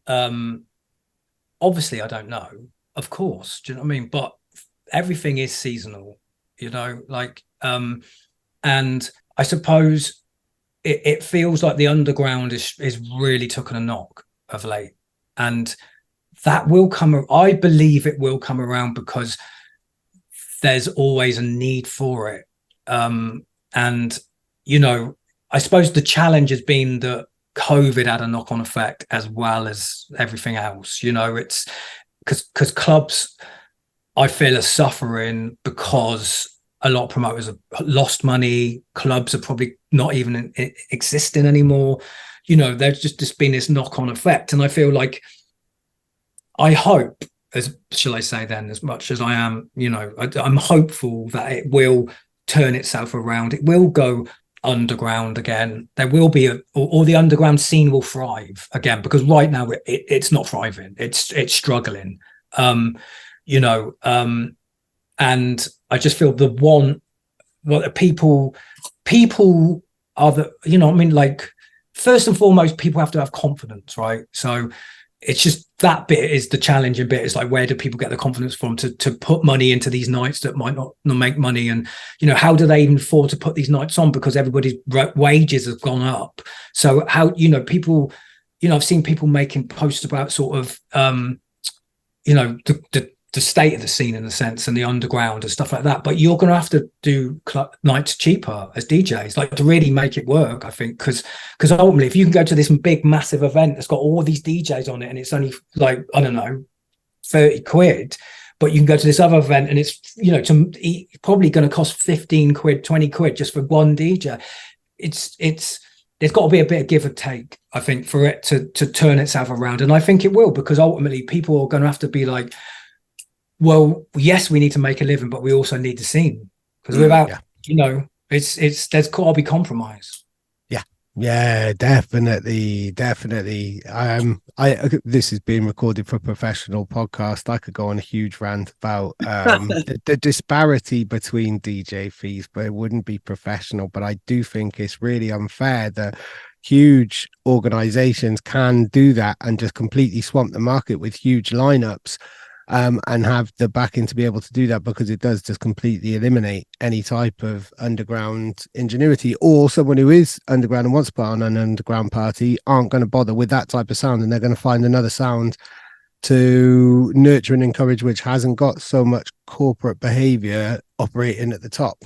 Speaker 1: obviously, I don't know. Of course. Do you know what I mean? But everything is seasonal, like, and I suppose it feels like the underground is really taken a knock of late, and that will come. I believe it will come around because there's always a need for it. And I suppose the challenge has been that COVID had a knock-on effect as well as everything else. It's because clubs, I feel, are suffering because a lot of promoters have lost money. Clubs are probably not even existing anymore. There's just been this knock-on effect. And I feel like, I hope, as much as I am, I'm hopeful that it will turn itself around. It will go underground again. There will be or the underground scene will thrive again, because right now it's not thriving. It's struggling. And I just feel people are like, first and foremost, people have to have confidence, right? So it's just that bit is the challenging bit. It's like, where do people get the confidence from to put money into these nights that might not make money? And, how do they even afford to put these nights on, because everybody's wages have gone up? So how, people, I've seen people making posts about sort of, the state of the scene in a sense, and the underground and stuff like that. But you're going to have to do nights cheaper as DJs, like, to really make it work, I think, because ultimately, if you can go to this big massive event that's got all these DJs on it and it's only like, I don't know, 30 quid, but you can go to this other event and it's probably going to cost 15 quid, 20 quid just for one DJ. There's got to be a bit of give and take, I think, for it to turn itself around. And I think it will, because ultimately people are going to have to be like, well, yes, we need to make a living, but we also need the scene, because without, there's got to be compromise.
Speaker 3: Yeah, definitely. This is being recorded for a professional podcast. I could go on a huge rant about the disparity between DJ fees, but it wouldn't be professional. But I do think it's really unfair that huge organizations can do that and just completely swamp the market with huge lineups. And have the backing to be able to do that, because it does just completely eliminate any type of underground ingenuity, or someone who is underground and wants to put on an underground party aren't going to bother with that type of sound, and they're going to find another sound to nurture and encourage, which hasn't got so much corporate behavior operating at the top.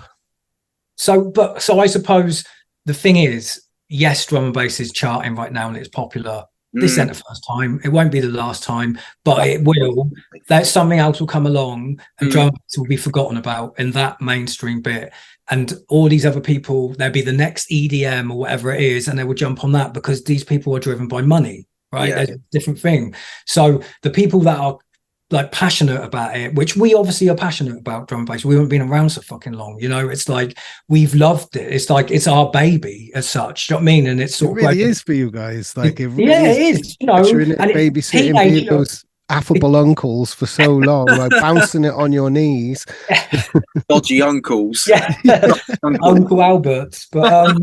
Speaker 1: So I suppose the thing is, yes, drum and bass is charting right now and it's popular. This isn't the first time. It won't be the last time, but it will. That something else will come along and drum and bass will be forgotten about in that mainstream bit. And all these other people, there'll be the next EDM or whatever it is, and they will jump on that because these people are driven by money, right?
Speaker 2: Yeah.
Speaker 1: There's a different thing. So the people that are like passionate about it, which we obviously are passionate about drum and bass. We haven't been around so fucking long, you know. It's like we've loved it. It's like it's our baby as such. Do you know what I mean? And it's sort
Speaker 3: it really
Speaker 1: of
Speaker 3: is for you guys. Like it really
Speaker 1: it is. You know,
Speaker 3: and babysitting being those affable uncles for so long, like bouncing it on your knees.
Speaker 2: Dodgy uncles.
Speaker 1: Yeah, Uncle Albert. But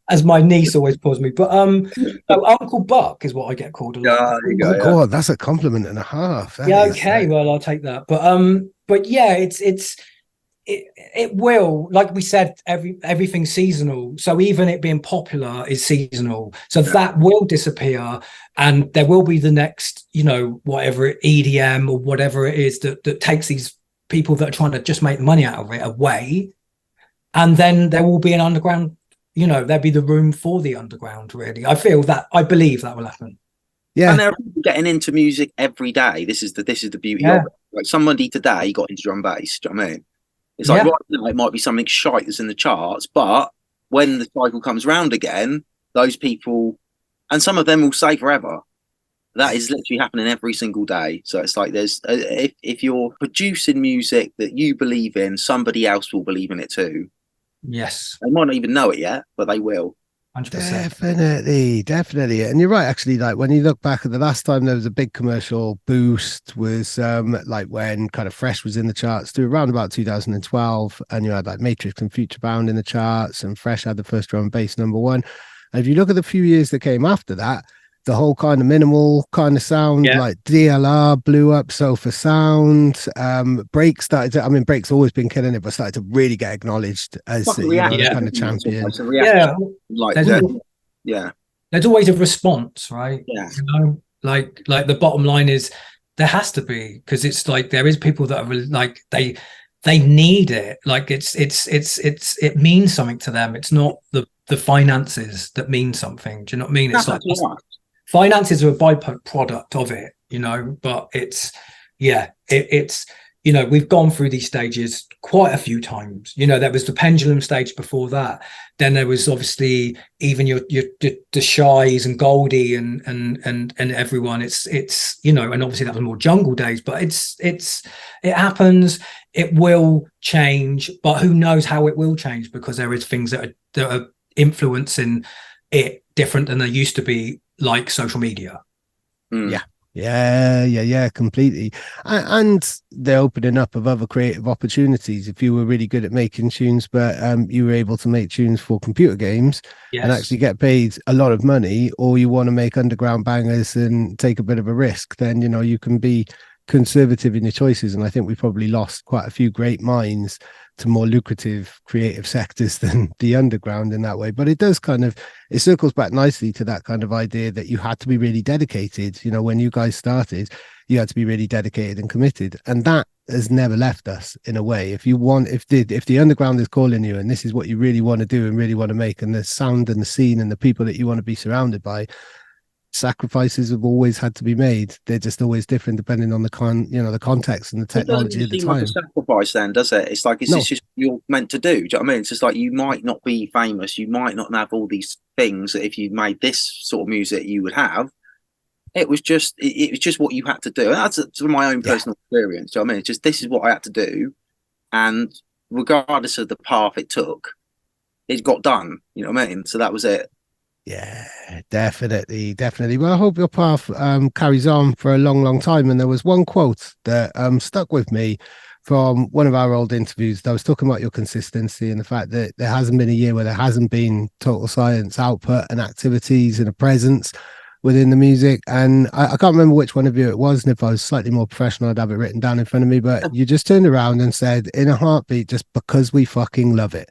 Speaker 1: as my niece always calls me. But Uncle Buck is what I get called a lot.
Speaker 3: God, that's a compliment and a half.
Speaker 1: Well, I'll take that. But yeah, it will, like we said, everything's seasonal. So even it being popular is seasonal. So that will disappear, and there will be the next, you know, whatever EDM or whatever it is that takes these people that are trying to just make money out of it away, and then there will be an underground. You know, there'll be the room for the underground, really. I believe that will happen.
Speaker 3: Yeah.
Speaker 2: And they're getting into music every day. This is the beauty of it. Like somebody today got into drum bass. Do you know what I mean? It's like right now it might be something shite that's in the charts, but when the cycle comes round again, those people, and some of them will stay forever. That is literally happening every single day. So it's like there's if you're producing music that you believe in, somebody else will believe in it too.
Speaker 1: Yes,
Speaker 2: they might not even know it yet, but they will.
Speaker 1: 100%.
Speaker 3: Definitely. And you're right, actually. Like when you look back at the last time there was a big commercial boost was like when kind of Fresh was in the charts to around about 2012, and you had like Matrix and Future Bound in the charts, and Fresh had the first drum and bass #1. And if you look at the few years that came after that, the whole kind of minimal kind of sound, like DLR blew up, Sofa Sound, Break started to, I mean, Break's always been killing it, but started to really get acknowledged as kind of champion.
Speaker 1: There's always a response, right?
Speaker 2: Yeah.
Speaker 1: You know, like the bottom line is there has to be, because it's like there is people that are like they need it. Like it means something to them. It's not the finances that mean something. Do you know what I mean? It's like finances are a byproduct of it, you know, but it's you know, we've gone through these stages quite a few times. You know, there was the pendulum stage before that. Then there was obviously even your the Shies and Goldie and everyone. It's you know, and obviously that was more jungle days. But it happens. It will change, but who knows how it will change, because there is things that are influencing it different than there used to be, like social media.
Speaker 3: Yeah, completely. And the opening up of other creative opportunities. If you were really good at making tunes, but you were able to make tunes for computer games and actually get paid a lot of money, or you want to make underground bangers and take a bit of a risk, then, you know, you can be conservative in your choices. And I think we probably lost quite a few great minds to more lucrative creative sectors than the underground in that way. But it does kind of, it circles back nicely to that kind of idea that you had to be really dedicated. You know, when you guys started, you had to be really dedicated and committed, and that has never left us in a way. If the underground is calling you and this is what you really want to do and really want to make, and the sound and the scene and the people that you want to be surrounded by, sacrifices have always had to be made. They're just always different depending on the context and the technology at the time.
Speaker 2: Like a sacrifice then, does it? It's like, this just what you're meant to do? Do you know what I mean? It's just like, you might not be famous, you might not have all these things that if you made this sort of music you would have. It was just what you had to do. And that's my own personal experience. Do you know what I mean? It's just, this is what I had to do, and regardless of the path it took, it got done. You know what I mean? So that was it.
Speaker 3: Yeah, definitely. Well, I hope your path carries on for a long, long time. And there was one quote that stuck with me from one of our old interviews. I was talking about your consistency and the fact that there hasn't been a year where there hasn't been Total Science output and activities and a presence within the music. And I can't remember which one of you it was. And if I was slightly more professional, I'd have it written down in front of me. But you just turned around and said, in a heartbeat, just because we fucking love it.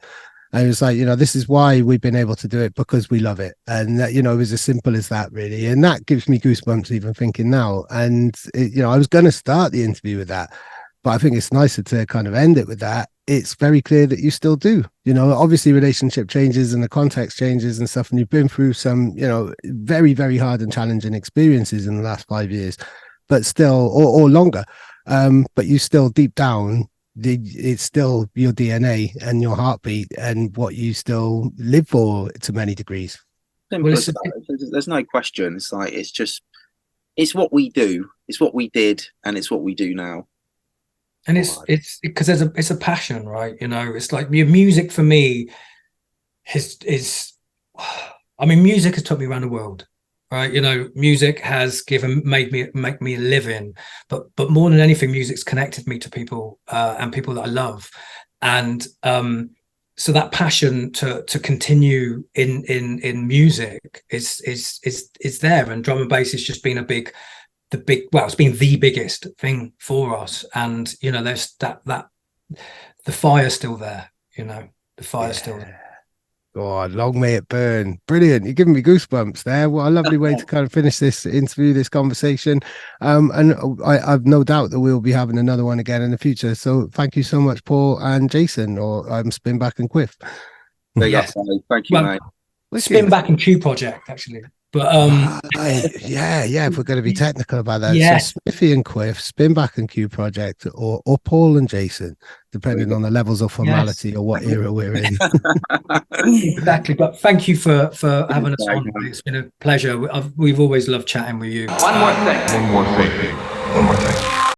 Speaker 3: And it was like, this is why we've been able to do it, because we love it. And that, it was as simple as that, really. And that gives me goosebumps even thinking now. And, I was going to start the interview with that, but I think it's nicer to kind of end it with that. It's very clear that you still do, obviously relationship changes and the context changes and stuff. And you've been through some, very, very hard and challenging experiences in the last 5 years, but still, or longer. But you still deep down, it's still your DNA and your heartbeat and what you still live for to many degrees.
Speaker 2: Well, there's no question. It's like, it's what we do, it's what we did, and it's what we do now.
Speaker 1: And it's because it's a passion, right? It's like your music for me is music has took me around the world, right? Music has make me a living, but more than anything, music's connected me to people and people that I love. And so that passion to continue in music is there. And drum and bass has just been it's been the biggest thing for us. And there's that the fire's still there, the fire's still there.
Speaker 3: God, long may it burn. Brilliant. You're giving me goosebumps there. What a lovely way to kind of finish this interview, this conversation. And I've no doubt that we'll be having another one again in the future. So thank you so much, Paul and Jason, or Spinback and Quiff.
Speaker 2: Yes, thank you, mate.
Speaker 1: Spinback and Q Project, actually. But
Speaker 3: if we're going to be technical about that,
Speaker 1: yes.
Speaker 3: So Smithy and Quiff, Spinback and Q Project, or Paul and Jason, depending on the levels of formality or what era we're in.
Speaker 1: Exactly. But thank you for having us on. It's been a pleasure. We've always loved chatting with you.
Speaker 4: One more thing.